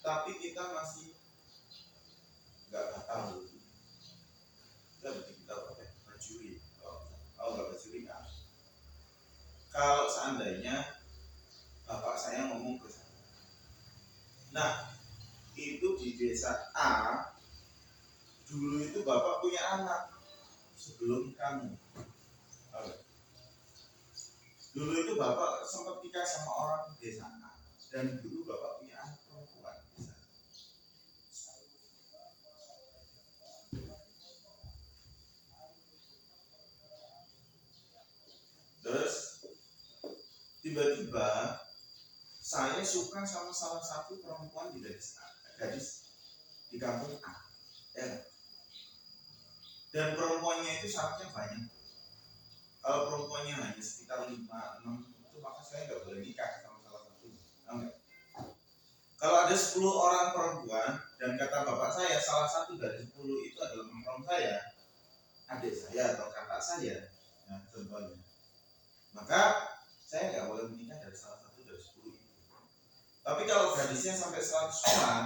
tapi kita masih nggak batal. Kita pakai bajuri, kalau nggak bajuri kan. Kalau seandainya bapak saya ngomong ke saya, nah itu di desa A dulu itu bapak punya anak sebelum kamu. Dulu itu bapak sempat nikah sama orang desa A dan dulu bapak punya anak perempuan. Terus tiba-tiba saya suka sama salah satu perempuan di desa A, gadis di kampung A, ya. Dan perempuannya itu syaratnya banyak. Kalau perempuannya hanya sekitar 5-6 itu maka saya nggak boleh nikah sama salah satunya. Kalau ada 10 orang perempuan dan kata bapak saya salah satu dari 10 itu adalah mahram saya, adik saya atau kakak saya, nah contohnya, maka saya nggak boleh menikah dari salah satu dari 10 itu. Tapi kalau gadisnya sampai 100 orang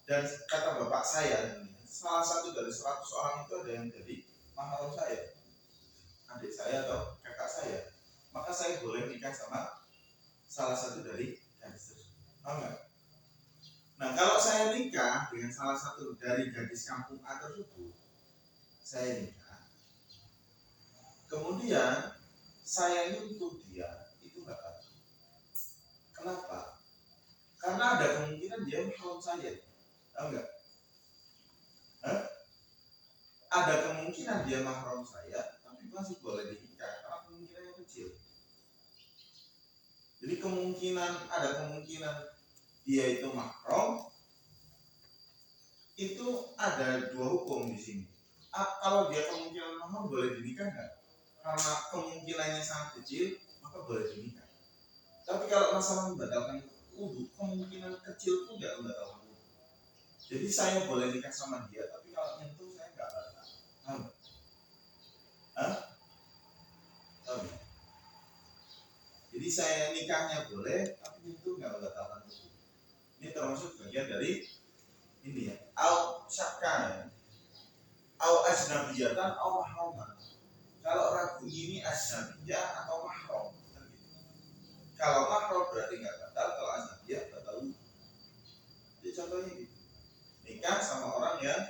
dan kata bapak saya salah satu dari 100 orang itu ada yang jadi mahram saya, adik saya atau kakak saya, maka saya boleh nikah sama salah satu dari gadis tersebut. Nah kalau saya nikah dengan salah satu dari gadis kampung A tersebut, saya nikah, kemudian saya nyentuh dia, itu nggak batal. Kenapa? Karena ada kemungkinan dia mahram saya, tahu nggak? Ada kemungkinan dia mahram saya, tapi masih boleh dinikah karena kemungkinannya kecil. Jadi ada kemungkinan dia itu mahram, itu ada dua hukum di sini. Kalau dia kemungkinan mahram boleh dinikah nggak? Karena kemungkinannya sangat kecil, maka boleh dinikah. Tapi kalau masalah membatalkan wudhu, kemungkinan kecil pun nggak membatalkan wudhu. Jadi saya boleh nikah sama dia, tapi kalau nyentuh saya nggak batal. Jadi saya nikahnya boleh, tapi nyentuh nggak membatalkan wudhu. Ini termasuk bagian dari ini ya. Au syakkan, au ajnabiyatan, au mahraman. Kalau ragu ini ajnabiyah atau mahram. Kalau mahram berarti nggak batal, kalau ajnabiyah batal. Jadi contohnya gitu. Nikah sama orang yang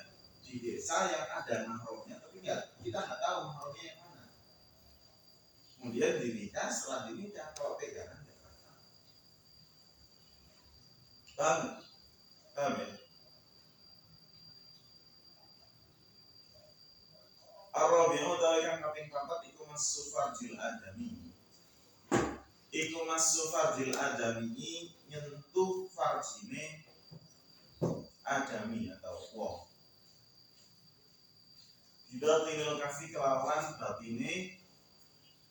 di desa yang ada mahramnya, tapi kita nggak tahu mahramnya yang mana. Kemudian dinikah, setelah dinikah kalau pegangan nggak batal. Paham ya? Ar-rabi'u utawi kang kaping 4 iku massu farjil adami. Iku massu farjil adami nyentuh farjine adami atau wong. Bidatinil kafi kelawan batine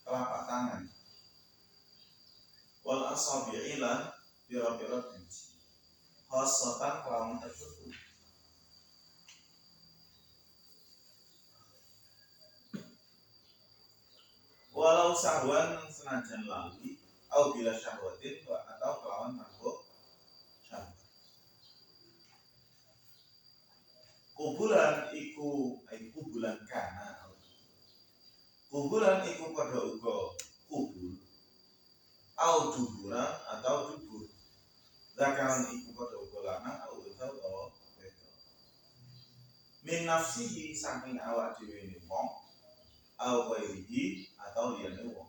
telapak tangan. Wal asabi'i lan pira-pira biji. Khasatan kelawan tertutup. Walau syahwan senajan lali au bila syahwatin atau kelawan mabuk syahwat. Kubulan iku kubulan kana. Kubulan iku pada uga kubul au duburan atau dubur. Zakaran iku pada uga lanang au wedok atau wedok. Min nafsihi saking awak dhewe ne wong au ghairihi atau liyane wong.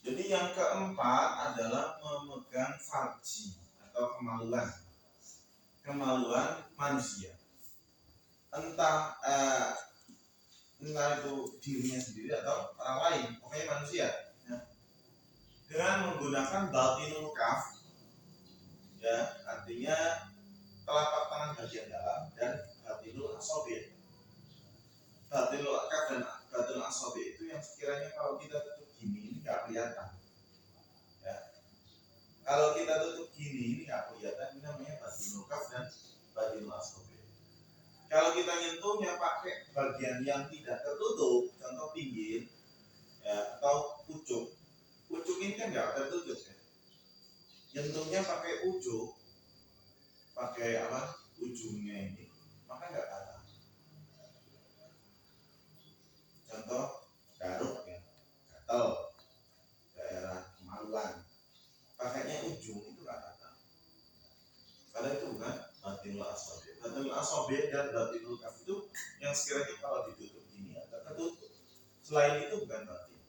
Jadi yang keempat adalah memegang farji atau kemaluan manusia. Entah itu dirinya sendiri atau orang lain, pokoknya manusia. Ya. Dengan menggunakan batinul kaf, ya artinya telapak tangan bagian dalam dan batinul asabi. Batinul kaf dan batinul asabi itu yang sekiranya kalau kita tutup gini ini nggak kelihatan. Ya. Kalau kita tutup gini ini nggak kelihatan, ini namanya batinul kaf dan batinul asabi. Kalau kita nyentuhnya pakai bagian yang tidak tertutup, contoh pinggir, ya, atau pucuk ini kan nggak tertutup ya. Nyentuhnya pakai ujung, pakai apa? Ujungnya ini, maka nggak kata. Contoh garuk ya, gatel, daerah kemaluan, pakainya ujung itu nggak kata. Karena itu bukan batinul asabi. Batinul asabi dan batinul kaf itu yang sekiranya kalau ditutup gini agak tertutup. Selain itu bukan batin.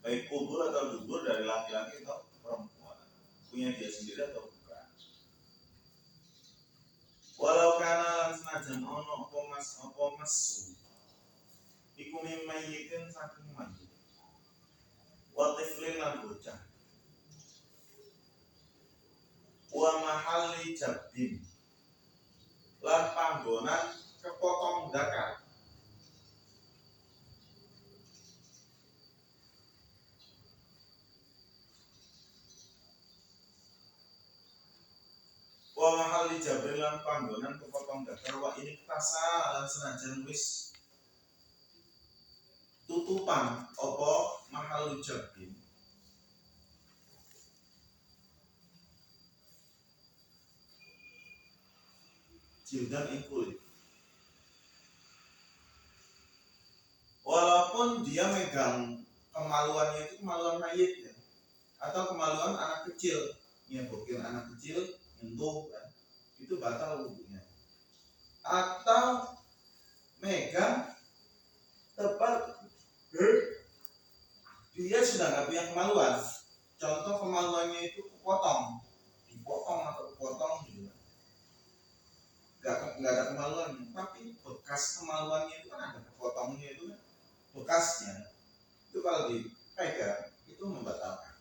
Baik kubur atau dubur dari laki-laki atau perempuan, punya dia sendiri atau bukan. Walau kana lan senajan ono apa masu iku mimayitin saking mayit wa tiflin lan bocah wa mahalli jabin lan panggonan kepotong dakar. Wa mahalli jabin lan panggonan kepotong dakar wa ini tasa lan senajan wis tutupan apa mahalli jabin jildan ing kulit. Walaupun dia megang kemaluannya itu kemaluan mayit ya, atau kemaluan anak kecil, ya bokir anak kecil nyentuh kan, itu batal wudhunya. Atau megang tepat dia sudah nggak punya kemaluan. Contoh kemaluannya itu dipotong atau kepotong gitu, nggak ada kemaluannya, tapi bekas kemaluannya itu kan ada kepotongnya itu kan, bekasnya itu kalau dipegang itu membatalkan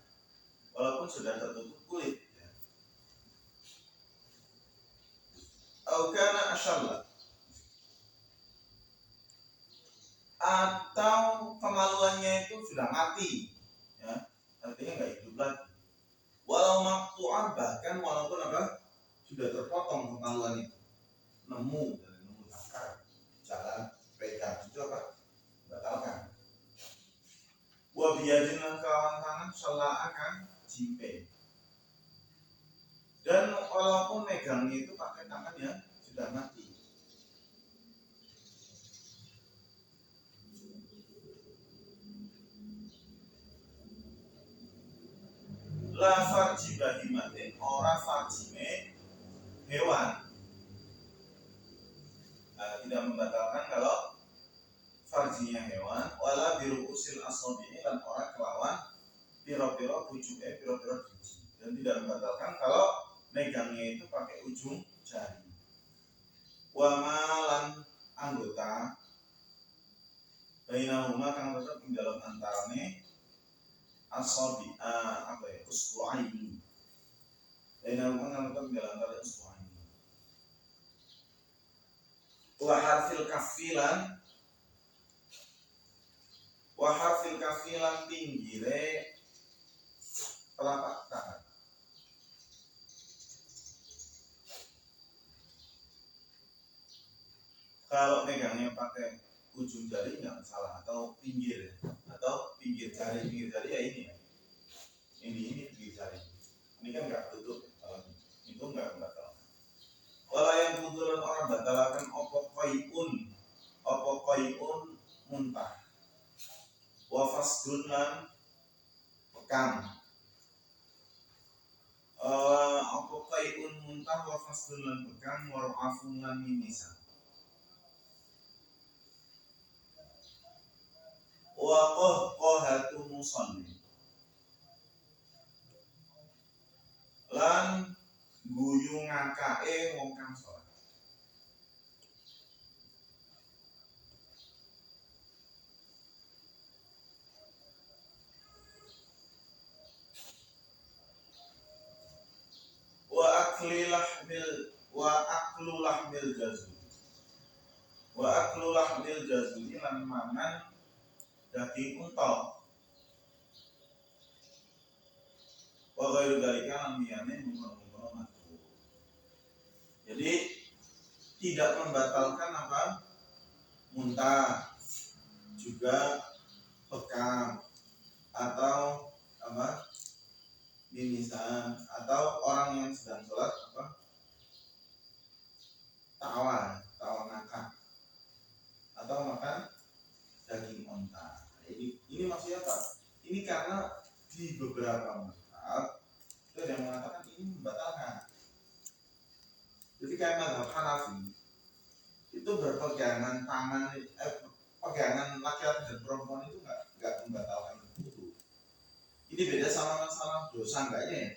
walaupun sudah tertutup kulit ya. Aukana asyallah, atau kemaluannya itu sudah mati ya, artinya nggak hidup lagi, walau maqtu'an, bahkan walaupun sudah terpotong kemaluan itu, nemu akar jalan pegang itu batalkan. Wa biyadin kelawan tangan salah akan jimpe, dan walaupun megangnya itu pakai tangan yang sudah mati. La farji bahimatin, ora farjime hewan. Tidak membatalkan kalau farjinya hewan, wala biru usil asobi'i, dan ora kelawan piro-piro pucuke, piro-piro biji, dan tidak membatalkan kalau megangnya itu pakai ujung jari. Wa malan anggota bainahuma kang tetep ing dalem antarane asobi usbu'aini, bainahuma kang tetep ing dalem antarane usbu'aini. Wa harfil kafilan pinggire telapak tangan. Kalau megangnya pakai ujung jari nggak masalah, atau pinggir jari ya ini ya. Ini pinggir jari. Ini kan nggak tutup, kalau itu nggak batal. Wala yang kuduran orang batalakan opo koyun muntah. Wa fasdun lan pekam. Opo koyun muntah wa fasdun lan pekam wa ra'afun lan mimisan. Wa qahqahatu musalli, lan guyu ngakake wong kang salat. Wa aklu lahmil jazuli, lan mangan daging unta. Wa ghairu dzalika lan liyane mungkon-mungkon makruh. Jadi tidak membatalkan muntah, juga pekam, atau mimisan, atau orang yang sedang sholat tawa ngakak, atau makan daging unta. Ini maksudnya apa? Ini karena di beberapa mazhab itu ada yang mengatakan ini membatalkan. Jadi kayak mazhab Hanafi itu berpegangan tangan, pegangan laki-laki dan perempuan itu nggak membatalkan wudu. Ini beda sama masalah dosa enggaknya ya.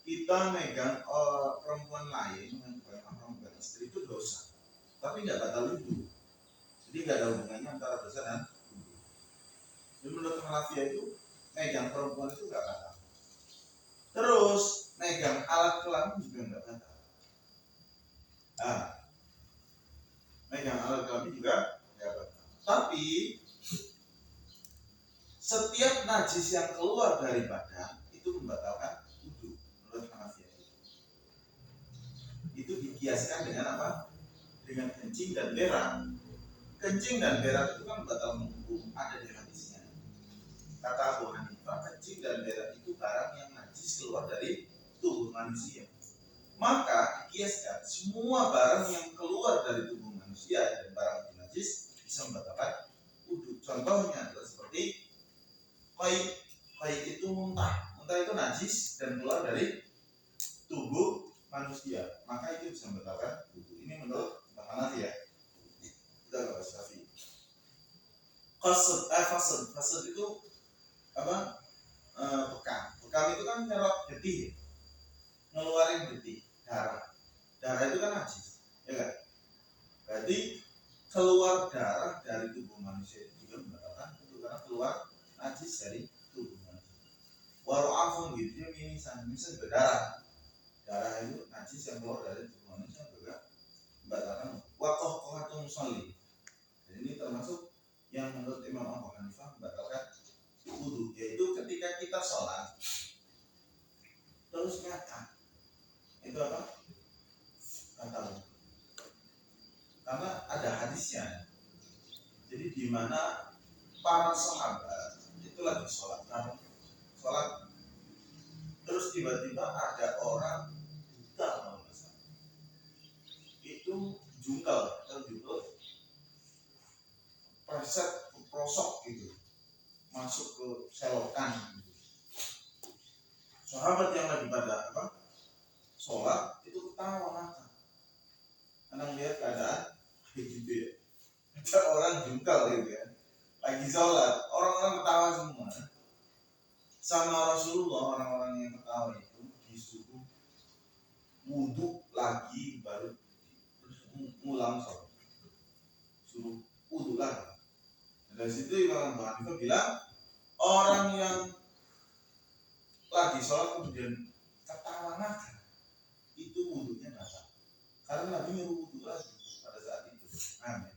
Kita megang perempuan lain, perempuan istri itu dosa, tapi nggak batal wudu. Jadi nggak ada hubungannya antara dosa dan wudu. Jadi menurut Hanafi itu megang perempuan itu nggak batal. Terus megang alat kelamin juga nggak batal. Megang alat kelamin juga nggak batal. Tapi setiap najis yang keluar dari badan itu membatalkan wudu menurut Hanafi. Itu dikiaskan dengan apa? Dengan kencing dan berak. Kencing dan berak itu kan batal wudu, ada di hadisnya. Kata Abu Hanifah, kencing dan berak itu barang yang najis keluar dari tubuh manusia. Maka dikiaskan semua barang yang keluar dari tubuh manusia dan barang najis bisa membatalkan wudu. Contohnya adalah seperti koi itu muntah itu najis dan keluar dari tubuh manusia, maka itu bisa membatalkan wudu. Ini menurut Hanafi ya. Kita nggak bahas Syafi'i. Fasad itu apa? Bekam itu kan nyerot getih, ngeluarin getih, darah itu kan najis, ya kan? Berarti keluar darah dari tubuh manusia itu juga membatalkan itu karena keluar najis dari tubuh manusia. Waro'afun gitu, ini misal darah itu najis yang keluar dari tubuh manusia juga membatalkan. Wakoh musalli. Jadi ini termasuk yang menurut Imam Abu Hanifah membatalkan wudu, yaitu ketika kita sholat terus ngakak, itu apa? Batal. Karena ada hadisnya. Jadi di mana para sahabat itu lagi sholat terus tiba-tiba ada orang buta itu jungkel preset prosok gitu masuk ke selokan gitu. Sahabat yang lagi pada sholat itu ketawa ngakak karena melihat keadaan gitu ya. Ada orang jungkel gitu ya lagi sholat, orang-orang ketawa semua. Sama Rasulullah, orang-orang yang ketawa itu disuruh wudhu lagi baru terus ngulang sholat, suruh wudhu lagi. Dari situ Imam Abu Hanifah bilang orang yang lagi sholat kemudian ketawa ngakak itu wudhunya batal karena Nabi nyuruh wudhu lagi pada saat itu. Amin.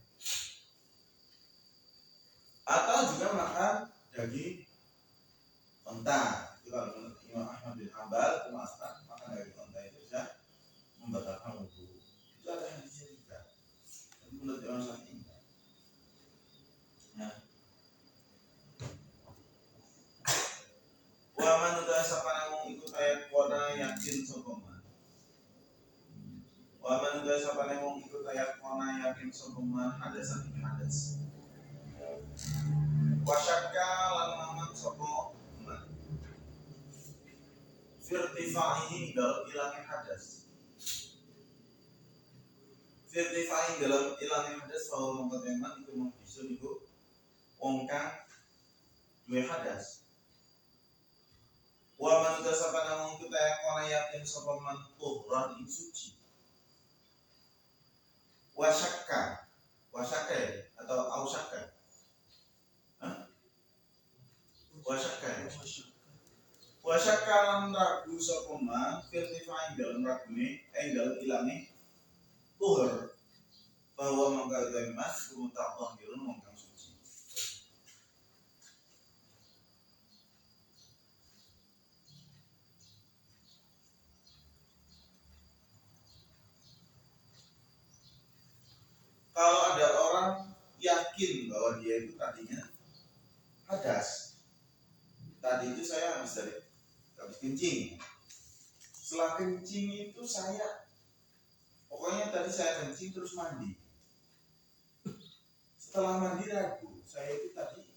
Atau juga makan daging unta, itu kalau menurut Imam Ahmad bin Hanbal makan daging unta itu bisa membatalkan wudhu. Itu ada hadisnya juga. Tapi menurut Imam Syafi'i enggak. Ya. Wa man uta sapane wong iku kaya kona yakin sapa man. Wa man uta sapane wong iku kaya kona yakin sapa man hadasan ing hadas. Wa syakka lan maman sapa man. Firtifaihi dalam ilangnya hadas. Firtifaihi dalam ilangnya hadas bahwa mengkoteman itu mengbisul itu wong kang duwe hadas. Wa man tasabana wong kita kona yakin sapa man tuhran ing suci. Wa syakka atau ausyakka. Wa syakka lan ragu sapa man firtifai dalam ragune dalam ilange tuhur bahwa mengkaitkan mas kumutahhirun mongkang suci. Kalau ada orang yakin bahwa dia itu tadinya hadas, tadi itu saya habis kencing. Setelah kencing itu pokoknya tadi saya kencing terus mandi. Setelah mandi ragu, saya itu tadi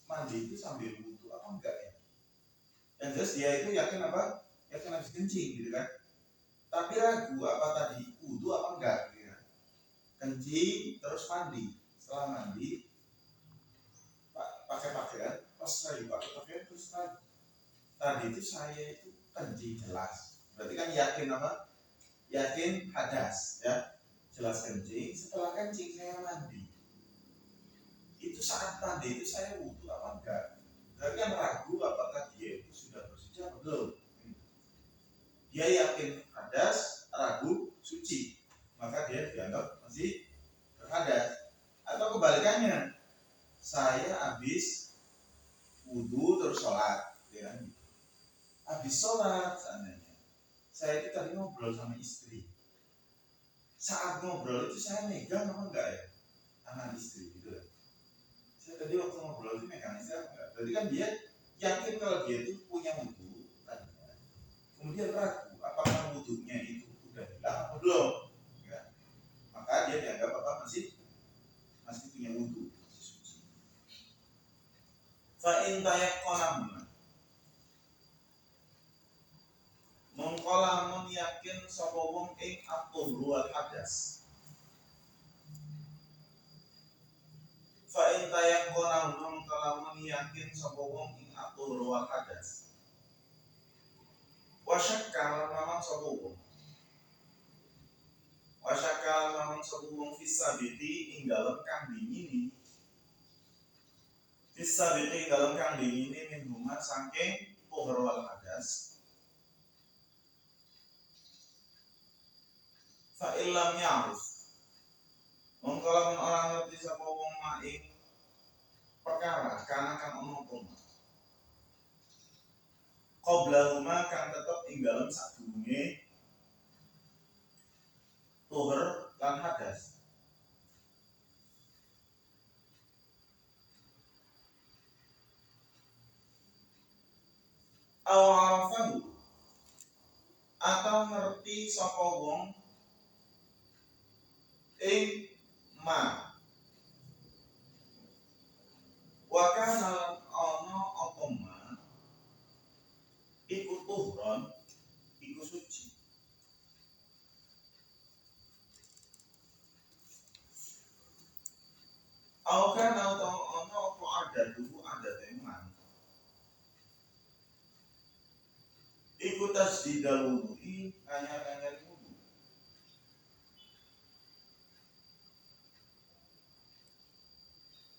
mandi itu sambil wudhu apa enggak ya? Yang jelas dia itu yakin apa? Yakin habis kencing gitu kan? Tapi ragu apa tadi wudhu apa enggak? Gitu kan? Kencing terus mandi. Setelah mandi pakai pakaian, pas saya pakai pakaian terus tadi itu saya itu kencing jelas. Berarti kan yakin apa? Yakin hadas ya. Jelas kencing, setelah kencing saya mandi. Itu saat mandi itu saya wudhu apa enggak? Berarti kan ragu apakah dia itu sudah bersuci atau belum. Dia yakin hadas, ragu suci, maka dia dianggap masih berhadas. Atau kebalikannya, saya habis wudhu terus sholat, ya. Habis sholat seandainya saya itu tadi ngobrol sama istri. Saat ngobrol itu saya megang apa enggak ya tangan istri gitu ya. Saya tadi waktu ngobrol itu megang istri apa enggak? Berarti kan dia yakin kalau dia itu punya wudhu tadinya. Kemudian ragu apakah wudhunya itu udah hilang atau belum ya. Maka dia dianggap apa masih punya wudhu, masih suci. Fa in tayaqqana mongko yakin sapa wong ing at-tuhru wal hadas. fa in tayaqqana kalamun yakin sapa wong ing atur wal hadas wasyakal mamang sapa wong fisabiti ing dalem kang dingini ing dalem kang dingini min huma saking tuhur wal hadas fa illam ya'rif mongko lamun ora ngerti sapa wong maing perkara kana kang ono koma qabla huma kang tetep ing dalem sadurunge tuhur lan hadas awafahu atau ngerti sapa wong ing ma wa kana ana apa ma iku tuhron iku suci aukan atau ana apa ada dulu ada teman iku tasdidal wudu'i kanyar wudu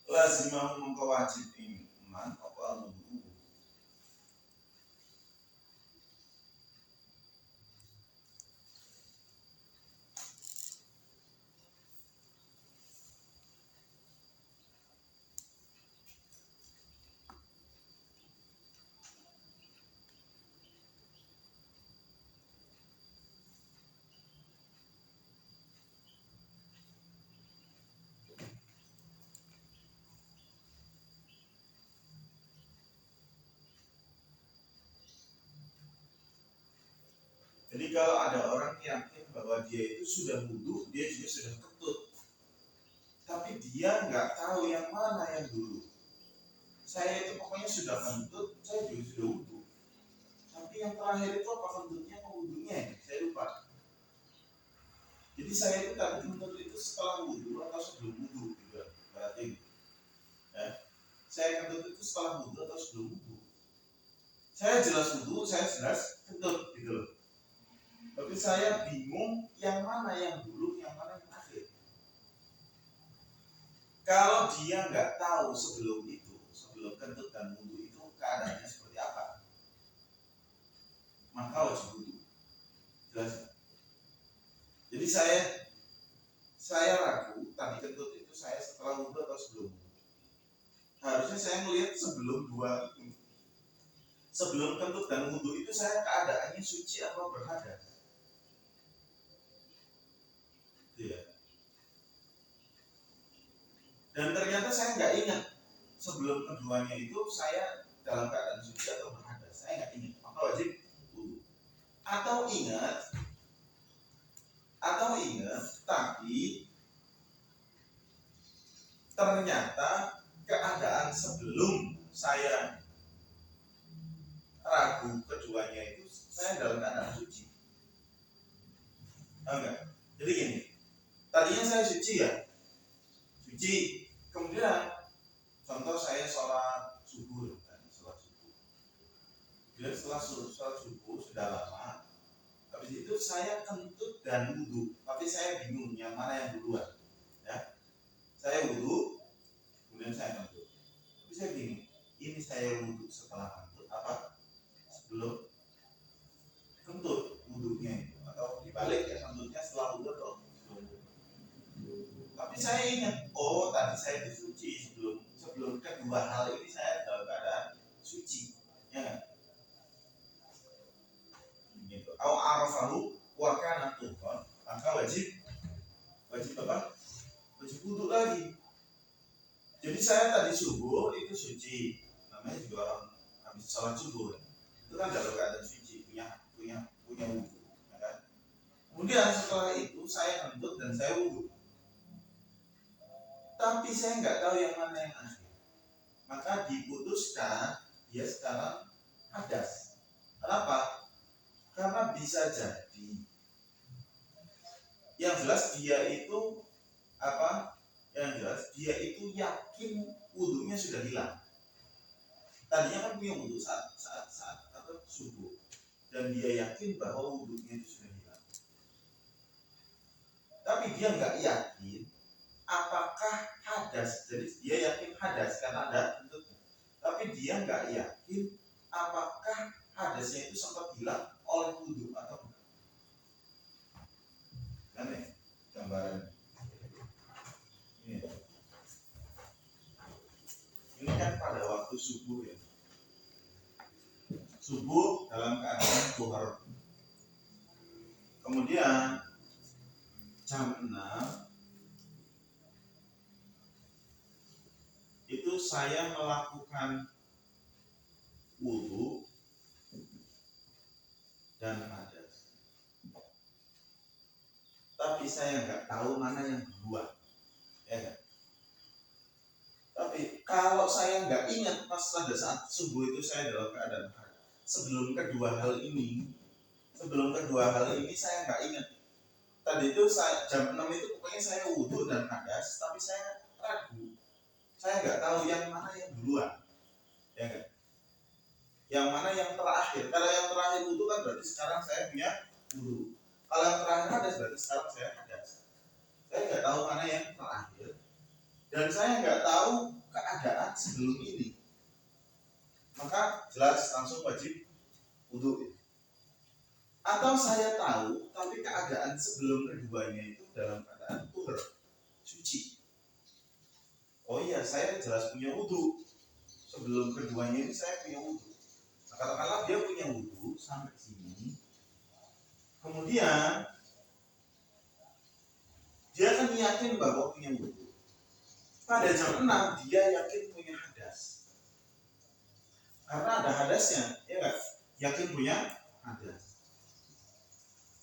lazimah mongko wajib iman apa wudu Jadi kalau ada orang yakin bahwa dia itu sudah wudu, dia juga sudah ketut, tapi dia nggak tahu yang mana yang dulu. Saya itu pokoknya sudah kentut, saya juga sudah wudu. Tapi yang terakhir itu apa kentutnya, apa wudunya? Saya lupa. Jadi saya itu tadi kentut itu setelah wudu atau sebelum wudu juga berarti. Ya. Saya kentut itu setelah wudu atau sebelum wudu. Saya jelas wudu, saya jelas kentut gitu loh. Tapi saya bingung yang mana yang dulu, yang mana yang akhir. Kalau dia nggak tahu sebelum itu, sebelum kentut dan wudu itu keadaannya seperti apa, maka wajib wudu. Jelas? Jadi saya ragu tadi kentut itu saya setelah wudu atau sebelum wudu. Harusnya saya melihat sebelum dua itu. Sebelum kentut dan wudu itu saya keadaannya suci atau berhadas. Ya. Dan ternyata saya nggak ingat sebelum keduanya itu saya dalam keadaan suci atau berhadas. Saya nggak ingat, maka wajib wudu. Atau ingat, tapi ternyata keadaan sebelum saya ragu keduanya itu saya dalam keadaan suci. Enggak. Jadi gini, tadinya saya suci ya, kemudian contoh saya sholat subuh. Kemudian setelah sholat subuh sudah lama, habis itu saya kentut dan wudu, tapi saya bingung yang mana yang duluan. Ya, saya wudu, kemudian saya kentut. Tapi saya bingung, ini saya wudu setelah kentut apa sebelum kentut wudunya itu, atau dibalik ya, kentutnya setelah wudu atau sebelum wudu. Tapi saya ingat, oh tadi saya disuci sebelum kedua hal ini saya dalam keadaan suci, ya kan? Gitu. Au arafahu wa kana tuhran, maka wajib apa? Wajib wudu lagi. Jadi saya tadi subuh itu suci, namanya juga orang habis sholat subuh, itu kan dalam keadaan suci, punya wudu, ya kan? Kemudian setelah itu saya kentut dan saya wudu, tapi saya nggak tahu yang mana yang akhir, maka diputuskan dia sekarang hadas. Kenapa? Karena bisa jadi yang jelas dia itu apa? Yang jelas dia itu yakin wudunya sudah hilang. Tadinya kan punya wudu saat subuh, dan dia yakin bahwa wudunya itu sudah hilang. Tapi dia nggak yakin apakah hadas. Jadi dia yakin hadas karena ada bentuknya. Tapi dia nggak yakin apakah hadasnya itu sempat hilang oleh wudu atau enggak. Aneh gambaran. Ini kan pada waktu subuh ya. Subuh dalam keadaan zuhur. Kemudian jam 6 itu saya melakukan wudu dan hadas. Tapi saya nggak tahu mana yang duluan. Ya. Tapi kalau saya nggak ingat pas pada saat subuh itu saya dalam keadaan hadas. Sebelum kedua hal ini saya nggak ingat. Tadi itu jam 6 itu pokoknya saya wudu dan hadas, tapi saya ragu. Saya nggak tahu yang mana yang duluan. Ya kan? Yang mana yang terakhir. Kalau yang terakhir wudu kan berarti sekarang saya punya wudu. Kalau yang terakhir hadas berarti sekarang saya hadas. Saya nggak tahu mana yang terakhir. Dan saya nggak tahu keadaan sebelum ini, maka jelas langsung wajib wudu. Atau saya tahu tapi keadaan sebelum keduanya itu dalam keadaan tuhur, suci. Oh iya, saya jelas punya wudu. Sebelum keduanya ini saya punya wudu. Nah, katakanlah dia punya wudu sampai sini, kemudian dia kan yakin bahwa punya wudu. Pada jam 6 dia yakin punya hadas. Karena ada hadasnya, ya enggak? Yakin punya hadas.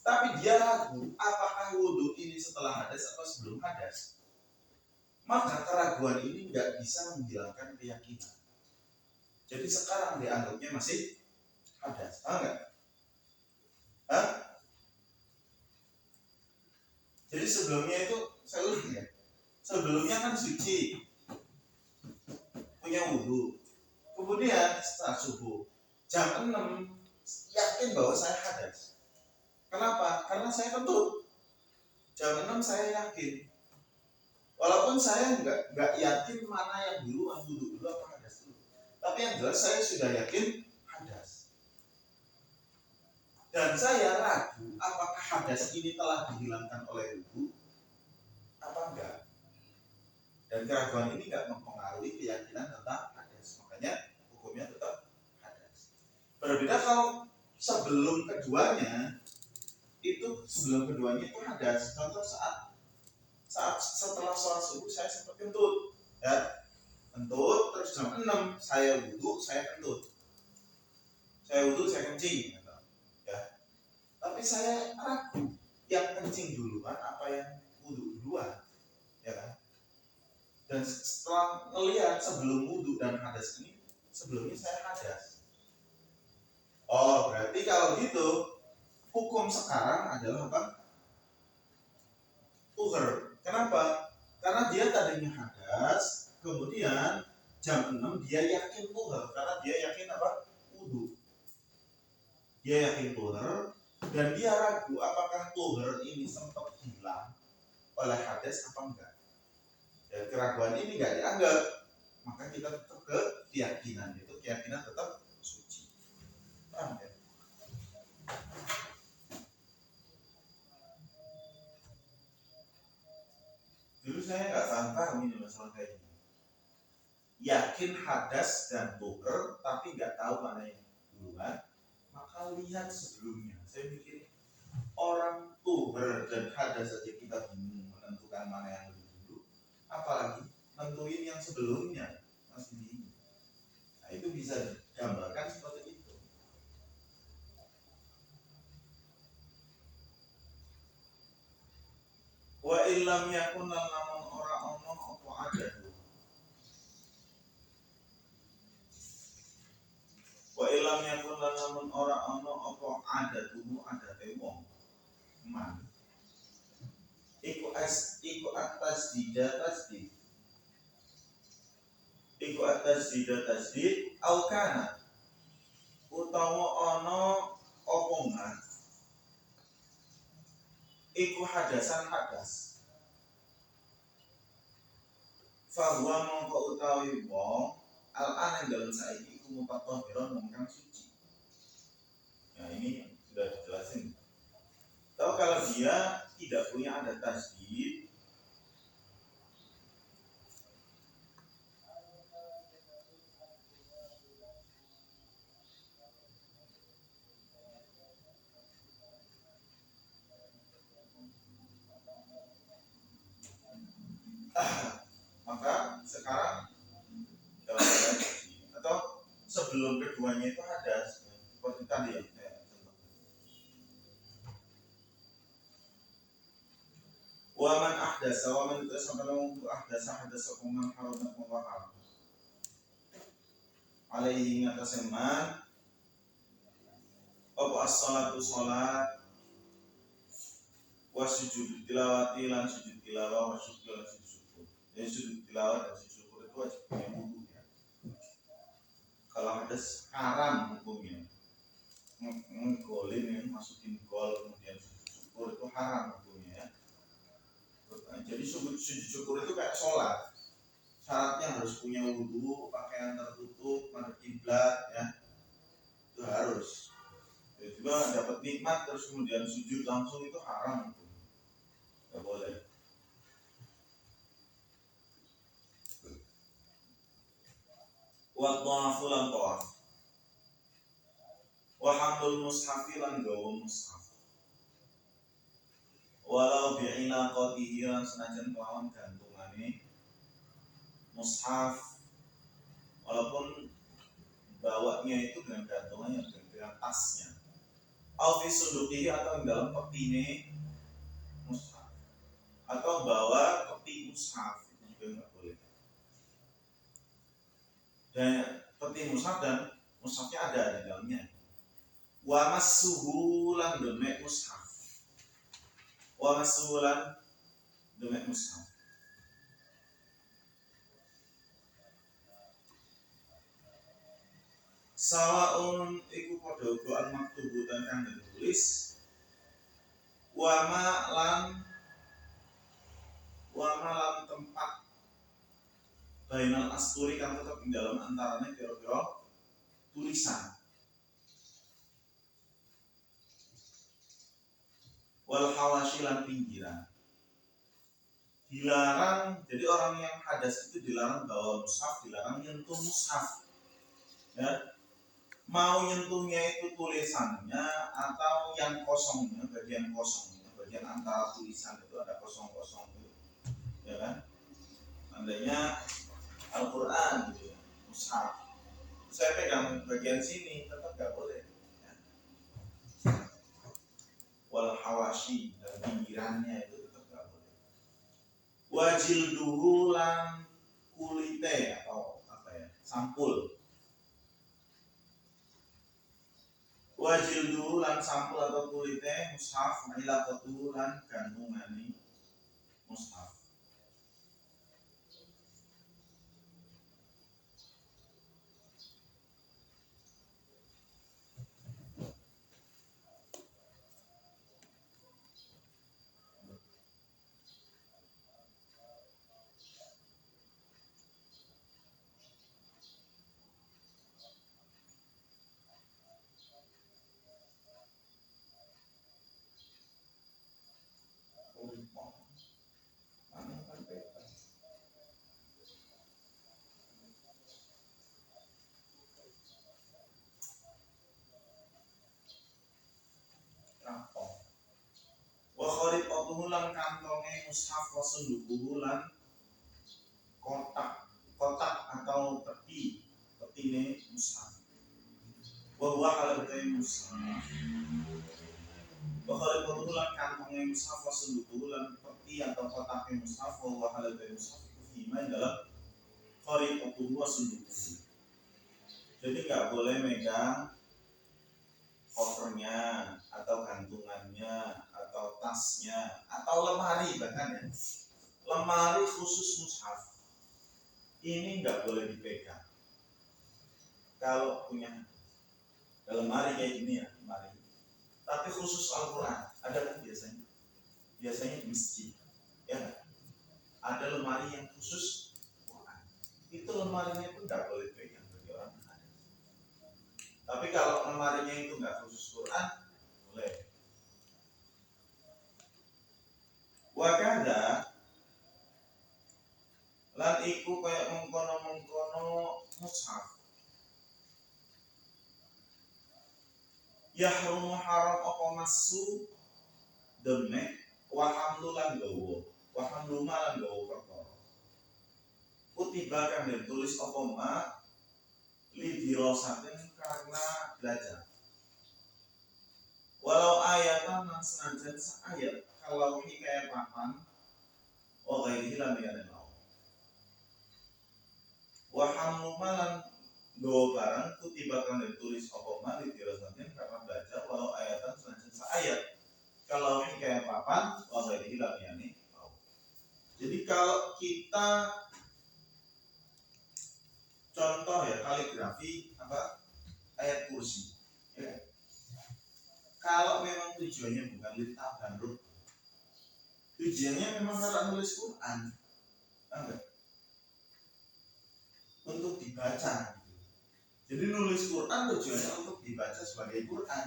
Tapi dia ragu apakah wudu ini setelah hadas atau sebelum hadas. Maka keraguan ini nggak bisa menghilangkan keyakinan. Jadi sekarang dianggapnya masih hadas, paham nggak? Hah? Jadi sebelumnya itu saya ulang ya. Sebelumnya kan suci, punya wudu. Kemudian setelah subuh jam 6 yakin bahwa saya hadas. Kenapa? Karena saya kentut. Jam 6 saya yakin. Walaupun saya nggak yakin mana yang dulu, wudu dulu apa hadas dulu. Tapi yang jelas saya sudah yakin hadas. Dan saya ragu apakah hadas ini telah dihilangkan oleh wudu apa enggak. Dan keraguan ini nggak mempengaruhi keyakinan tentang hadas. Makanya hukumnya tetap hadas. Berbeda kalau sebelum keduanya itu hadas. Contoh saat setelah sholat subuh saya sempat kentut, ya kentut, terus jam 6 saya wudu, saya kentut, saya kencing, ya. Tapi saya ragu yang kencing duluan apa yang wudu duluan, ya kan? Dan setelah melihat sebelum wudu dan hadas ini, sebelumnya saya hadas. Oh, berarti kalau gitu hukum sekarang adalah apa? Tuhur. Kenapa? Karena dia tadinya hadas, kemudian jam 6 dia yakin tuhur, karena dia yakin apa? Wudu. Dia yakin tuhur, dan dia ragu apakah tuhur ini sempat hilang oleh hadas apa enggak. Dan keraguan ini enggak dianggap, maka kita tetap ke keyakinan, itu keyakinan tetap suci. Paham ya? Dulu saya nggak paham ini masalah kayak gini. Yakin hadas dan tuhur, tapi nggak tahu mana yang duluan. Maka lihat sebelumnya. Saya mikir orang tuhur dan hadas saja kita bingung menentukan mana yang lebih dulu, apalagi nentuin yang sebelumnya masih bingung. Nah, itu bisa digambarkan seperti itu. Wa illam yakun lamun ora ono apa adatu. Wa illam yakun lamun ora ono apa adatu adate wong. Man. iku atas dida tasdid. Iku atas dida tasdid au kana utawa ana omongan iku hadasan hadas. Fahuwa mongko utawi wong al-an yang dalam saiki iku mutatahhiron wong kang suci. Nah ini sudah dijelasin. Tahu kalau dia tidak punya ada tasdid, maka sekarang dalam keadaan suci atau sebelum keduanya itu hadas, seperti tadi ya. Waman ahdasa, waman itu sampai ngomong ahdasa hadasa kuman harumat mawahar alaihi ngatas eman apa as-salatu salat wa sujud tilawati lan sujud tilawah wa sujud lan sujud syukur. Jadi sujud tilawah dan sujud syukur itu wajib punya wudu ya. Kalau hadas haram hukumnya. Ngegolin ya, masukin gol kemudian sujud syukur itu haram hukumnya ya. Jadi sujud syukur itu kayak sholat, syaratnya harus punya wudhu, pakaian tertutup, madhep kiblat ya, itu harus. Jadi juga dapat nikmat terus kemudian sujud langsung itu haram, nggak boleh. Wa thawafu lan thawaf, wa hamlul mushafi lan gawa mushaf, walau bi'ilaqatihi lan senajan kelawan gantungane mushaf, walaupun bawanya itu dengan gantungannya dengan tasnya, au fi suduqihi atau dalam petine mushaf, atau bawa peti mushaf itu juga nggak boleh. Dan peti mushaf dan mushafnya ada di dalamnya. Wa massuhu lan demek mushaf, wa massuhu lan demek mushaf. Sawaun iku padha uga al-maktubu dan kang ditulis wama lan tempat bainal asturi kang tetap di dalam antaranya kira-kira tulisan wal hawashi lan pinggiran. Dilarang, jadi orang yang hadas itu dilarang bawa mushaf, dilarang nyentuh mushaf ya. Mau nyentuhnya itu tulisannya atau yang kosongnya, bagian kosongnya, bagian antara tulisan itu ada kosong-kosong itu, ya kan? Andainya Al-Quran gitu ya, mushaf, saya pegang bagian sini tetap nggak boleh. Ya. Wal hawashi dan pinggirannya itu tetap nggak boleh. Wajil duhulan kulite atau apa ya, sampul. Wajil dulu lan sampul atau kulite mushaf ilaqatu lan gantungane mushaf. Wa kharifatuhu lan kantonge mushaf wa sundukuhu lan kotak atau petine mushaf. Wa huwa halatai mushaf. Wa kharifatuhu lan kantonge mushaf wa sundukuhu lan peti atau kotaknya mushaf wa huwa halatai mushaf fima dalam kharifatuhu wa sundukuhu. Jadi nggak boleh megang covernya atau gantungannya atau tasnya atau lemari bahkan ya, lemari khusus mushaf ini nggak boleh dipegang. Kalau punya lemari kayak gini ya, lemari, tapi khusus Al-Quran ada kan biasanya di masjid ya, ada lemari yang khusus Quran, itu lemarinya itu nggak boleh dipegang bagi orang yang ada. Tapi kalau lemarinya itu nggak khusus Quran boleh. Wakanda lan iku kayak mengkono mushaf yahrumu haram apa masu demek wa hamlu lan gawa perkara kutiba kang ditulis apa ma li dirasatin karena belajar walau ayatan lan senajan ayat kalau hikayat papan wa ghairihi lan liyane mau wa hamlu malan gawa barang kutiba kang ditulis apa ma li dirasatin karena belajar walau ayatan senajan ayat kalau hikayat papan wa ghairihi lan liyane mau. Jadi kalau kita contoh ya kaligrafi apa ayat kursi ya. Kalau memang tujuannya bukan litabarruk, tujuannya memang cara nulis Quran, enggak? Untuk dibaca. Jadi nulis Quran tujuannya untuk dibaca sebagai Quran,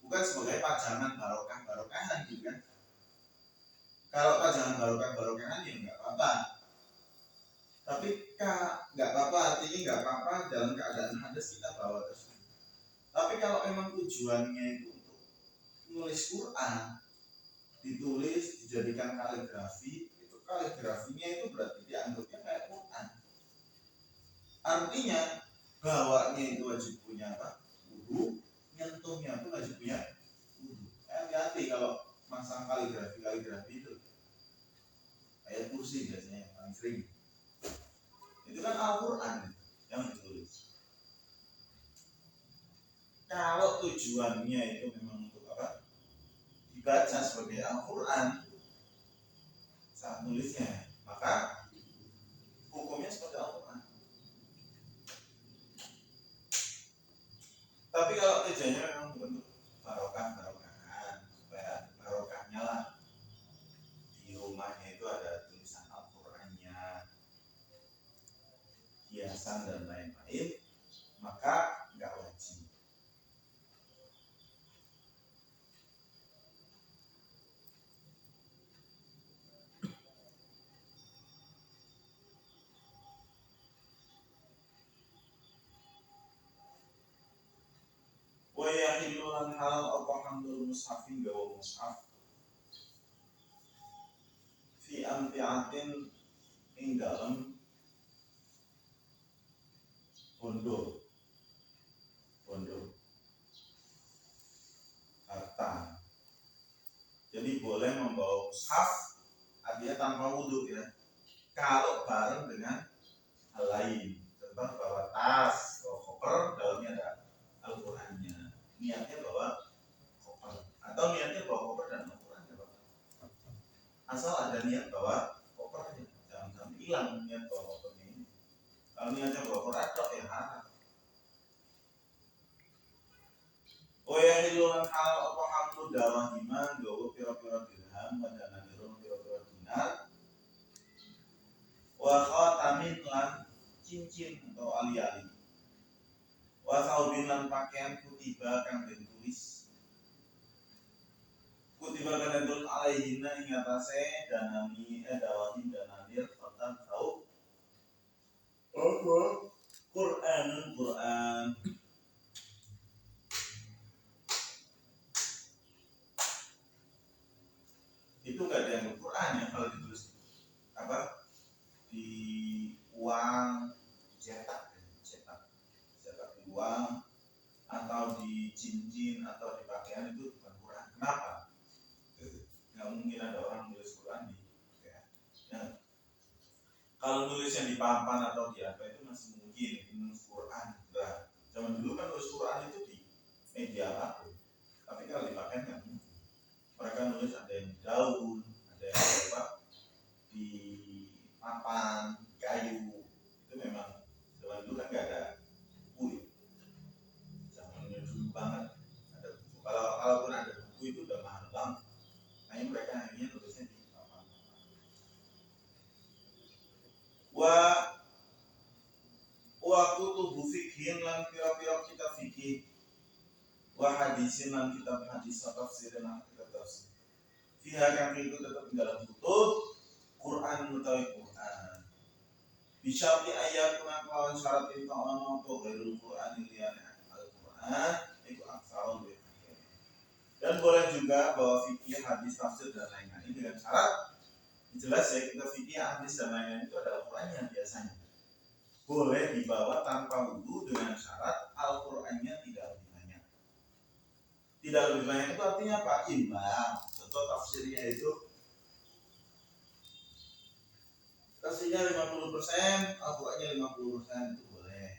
bukan sebagai pajangan barokah-barokahan, gitu kan? Kalau pajangan barokah-barokahan ya enggak apa-apa. Tapi nggak apa-apa, artinya nggak apa-apa dalam keadaan hadas kita bawa tersebut. Tapi kalau memang tujuannya itu untuk nulis Quran, ditulis, dijadikan kaligrafi, itu kaligrafinya itu berarti dianggapnya kayak Quran. Artinya bawanya itu wajib punya apa? Wudu, nyentuhnya itu wajib punya wudu. Hati-hati kalau masang kaligrafi itu. Ayat kursi biasanya yang paling sering. Itu kan Al-Quran yang ditulis. Kalau tujuannya itu memang untuk apa? Dibaca sebagai Al-Quran saat nulisnya, maka hukumnya seperti Al-Quran. Tapi kalau tujuannya memang untuk barokahan, supaya barokahnya lah di rumahnya itu ada tulisan Al-Qurannya, hiasan dan lain-lain, maka nggak wajib. Wa yahillu lan halal apa hamdul mushafin gawa mushaf fi amtiatin ing dalem bondo harta. Jadi boleh membawa mushaf artinya tanpa wudhu ya. Kalau bareng dengan hal lain, contoh bawa tas, bawa koper, dalamnya ada Al-Qurannya. Niatnya bawa koper, atau niatnya bawa koper dan Al-Qurannya bawa. Asal ada niat bawa kopernya, jangan sampai hilang niat bawa kopernya ini. Kalau niatnya bawa Quran, ya haram. Oh ya hiluran hal apa hamlu darah iman gawa pira-pira dirham wadana dirham pira-pira dinar wa khatamin lan cincin atau ali-ali wa saubin lan pakaian kutiba kang den tulis alaihina ing atase danani dawahin dananir khotam saub Quran itu nggak ada yang Quran ya kalau ditulis apa di uang cetak di uang atau di cincin atau di pakaian itu bukan Quran. Kenapa? Nggak mungkin ada orang nulis Quran di ya. Kalau nulisnya di papan atau di apa itu masih mungkin nulis Quran. Nah, zaman dulu kan nulis Quran itu di media apapun. Tapi kalau di pakaian nggak mungkin. Mereka mereka nulis ada yang di daun, ada yang apa di papan kayu. Itu memang zaman dulu kan nggak ada buku, zamannya dulu banget ada buku. Kalaupun ada buku itu udah mahal banget, makanya mereka akhirnya nulisnya di papan. Wa kutubu fikhin lan pira-pira kitab fikih, wa hadisin lan kitab hadis atau tafsir lan kitab tafsir. Fiha kang itu tetap dalam kutub Quran utawi Quran. Bisa ayat lawan syarat itu ono apa gairul Quran liyane Al-Quran itu aksal lebih. Dan boleh juga bahwa fikih hadis tafsir dan lain-lain ini dengan syarat jelas ya, kita fikih hadis dan lain-lain itu ada Al-Qurannya biasanya. Boleh dibawa tanpa wudu dengan syarat Al-Qurannya tidak lebih banyak. Tidak lebih banyak itu artinya apa? Imbang. Contoh tafsirnya itu tafsirnya 50%, Al-Qurannya 50% itu boleh.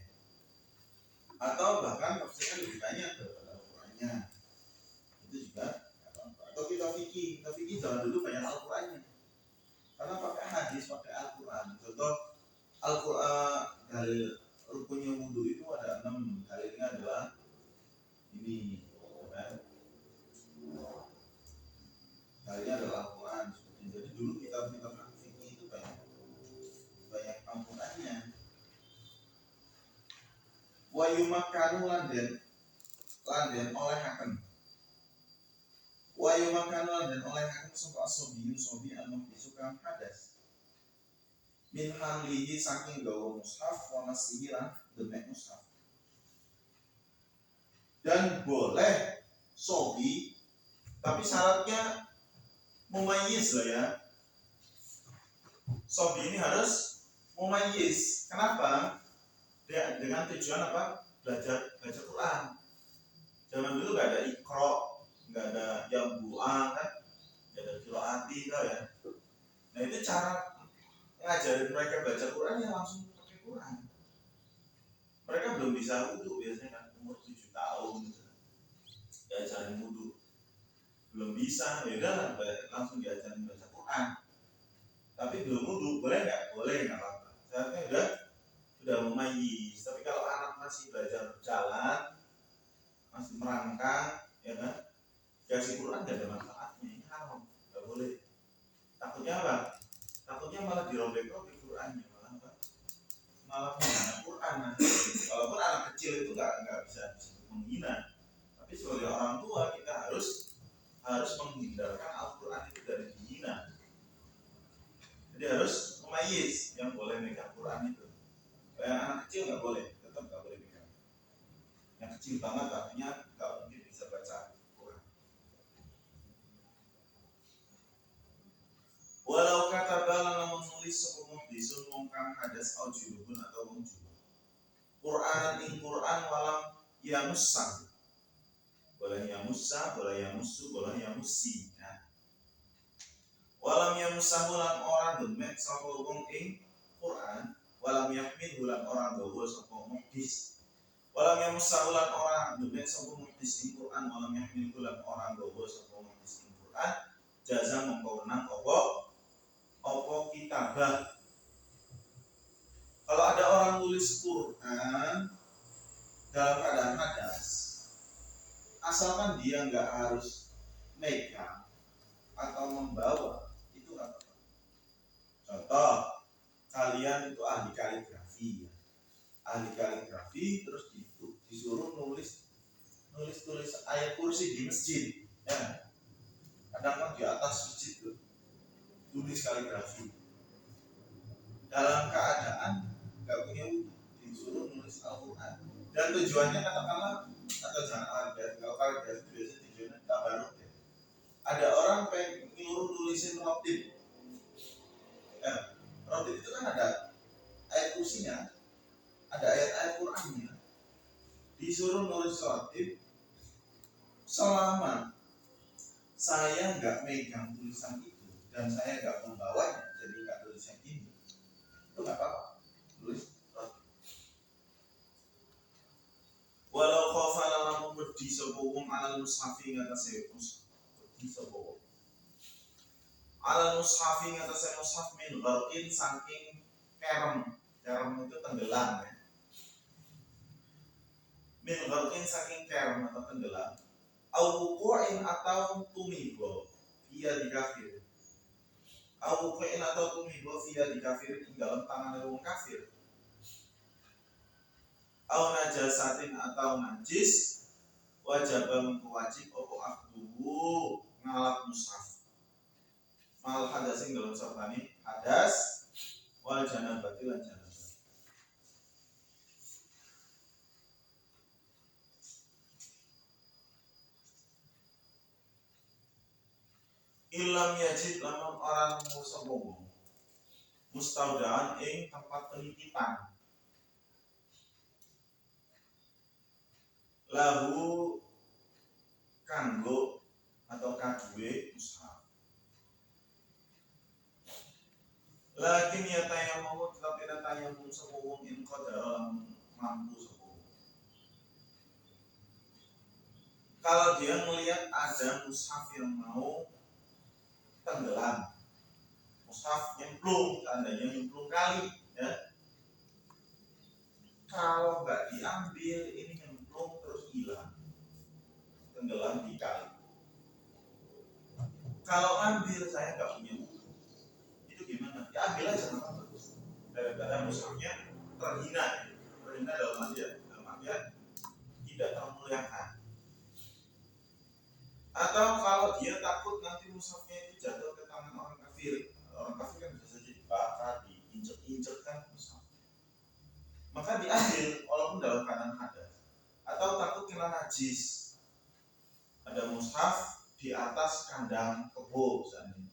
Atau bahkan tafsirnya lebih banyak daripada Al-Qurannya. Itu juga apa-apa. Atau kita fikih jangan dulu banyak Al-Qurannya. Karena pakai hadis, pakai Al-Quran. Contoh Al-Quran dalil rukunnya wudu itu ada 6. Dalilnya adalah ini, kan? Dalilnya adalah Al-Quran. Jadi dulu kita fikih itu banyak Al-Qurannya. Wa yumakkanu landen olehaken. Wa yumakkanu landen olehaken sapa sobi anu disukang hadas. Min hamlihi saking gawa mushaf wa masihi lan demek mushaf. Dan boleh sobi, tapi syaratnya mumayyiz lah ya. Sobi ini harus mumayyiz. Kenapa? Dia dengan tujuan apa? Belajar baca Quran. Zaman dulu nggak ada Iqra, nggak ada Yambu'ah kan, nggak ada Qiraati tau ya. Nah itu cara ngajarin mereka baca Quran ya langsung pakai Quran. Mereka belum bisa wudu biasanya kan, umur 7 tahun diajarin wudu belum bisa, ya udah langsung diajarin baca Quran. Tapi belum wudu, boleh nggak? Boleh, nggak apa-apa. Syaratnya sudah mumayyiz. Tapi kalau anak masih belajar jalan, masih merangkak, ya kan, dikasih Quran nggak ada manfaatnya, ini haram, nggak boleh. Takutnya apa? Takutnya malah dirobek-robek Qurannya, malah menghina Quran. Walaupun anak kecil itu nggak bisa menghina, tapi sebagai orang tua kita harus menghindarkan Al-Quran itu dari dihina. Jadi harus mumayyiz yang boleh megang Quran itu. Yang anak kecil nggak boleh, tetap nggak boleh megang. Yang kecil banget artinya nggak mungkin bisa baca Quran. Walau kata bala namun nulis sepuluh disun mongkang hadas au junubun atau wong junub. Quran ing Quran walam yamussah. Boleh yamussah, boleh yamussu, boleh yamussi. Nah. Walam yamussahu lan orang demek sapa wong ing Quran, walam yahmid lan orang gawa sapa muhdis. Walam yamussahu lan orang demek sapa muhdis ing Quran, walam yahmid lan orang gawa sapa muhdis ing Quran, jaza mongko wenang apa kitabah. Kalau ada orang tulis Quran dalam keadaan hadas, asalkan dia nggak harus megang atau membawa, itu nggak apa-apa. Contoh, kalian itu ahli kaligrafi, ya. Ahli kaligrafi terus disuruh nulis ayat kursi di masjid, ya. Kadang kan di atas masjid tuh tulis kaligrafi. Dalam keadaan nggak punya wudu, disuruh nulis Al-Quran. Dan tujuannya katakanlah, atau jangan ada, kalau kaligrafi biasanya tujuannya tabaruk ya. Ada orang pengen nyuruh nulisin rotib. Ya, rotib itu kan ada ayat kursinya, ada ayat-ayat Qurannya. Disuruh nulis rotib selama saya nggak megang tulisan itu dan saya nggak membawanya, jadi nggak tulis yang ini, itu nggak apa-apa, tulis rotib. Walau khafala lamun wedi sapa wong alal mushafi ngatasi mushaf, wedi sapa wong Ala mushafi ngatasé mushaf min gharqin saking kerem. Kerem itu tenggelam ya. Min gharqin saking kerem atau tenggelam. Au wuqu'in atau tumibo via dikafir. Au wuqu'in atau tumibo via dikafir ing dalam tangan wong kafir. Au najasatin atau najis wajib mengwajib apa akduhu ngalap mushaf. Mal hadas ing dalam sabani hadas wal janabati lan janabah. Ilam yajid lamun orang musabung mustaudaan ing tempat penitipan lahu kanggo atau kadue mushaf. Lakin ya tayammum tetapi tayammum sepuluh in qadara mampu 10. Kalau dia melihat ada mushaf yang mau tenggelam, mushaf nyemplung, tandanya nyemplung kali, ya. Kalau nggak diambil, ini nyemplung terus hilang, tenggelam di kali. Kalau ambil saya nggak punya, itu gimana? Ya ambil aja nggak apa-apa. Daripada mushafnya terhina dalam artian tidak termuliakan. Atau kalau dia takut nanti mushafnya itu jatuh ke tangan orang kafir kan bisa saja dibakar, diinjek-injek kan mushaf. Maka diambil walaupun dalam keadaan hadas. Atau takut kena najis. Ada mushaf di atas kandang kebo misalnya.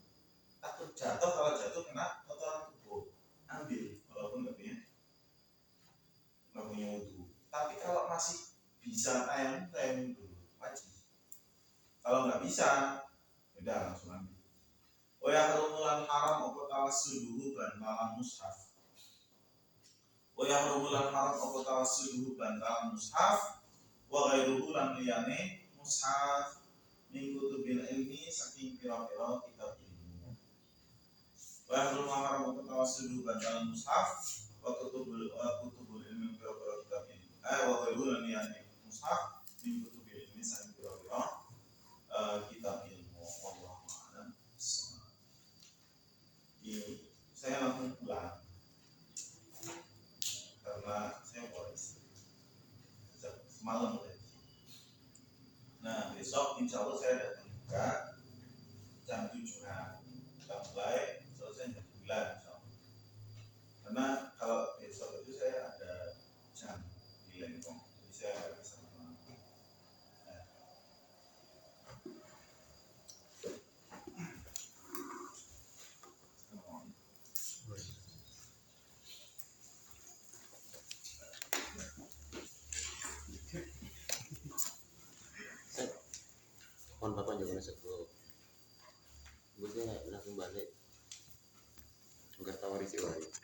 Takut jatuh, kalau jatuh kena kotoran kebo. Ambil walaupun nggak punya wudu. Tapi kalau masih bisa tayamum dulu wajib. Kalau nggak bisa, udah langsung ambil. Waya rumulan haram apa tawassuduhu bantalan mushaf. Waya rumulan haram apa tawassuduhu bantalan mushaf. Wa ghairuhu lan liyane mushaf min kutubil ilmi saking pira-pira kitab ilmu. Waya rumulan haram apa tawassuduhu bantalan mushaf. Wa kutubul ilmi pira-pira kitab ilmu. Wa ghairuhu lan liyane mushaf min kutubil ilmi saking pira-pira kitab ilmu. Wallahu a'lam. Ini saya langsung pulang karena saya boris semalam tadi. Nah besok insya Allah saya datang juga jam 7-an. Kita mulai selesai jam 9 insya Allah. Karena kalau besok itu saya ada jam di Lengkong, jadi saya nggak bisa pulang. Kon bapak juga masuk ke, gue langsung balik.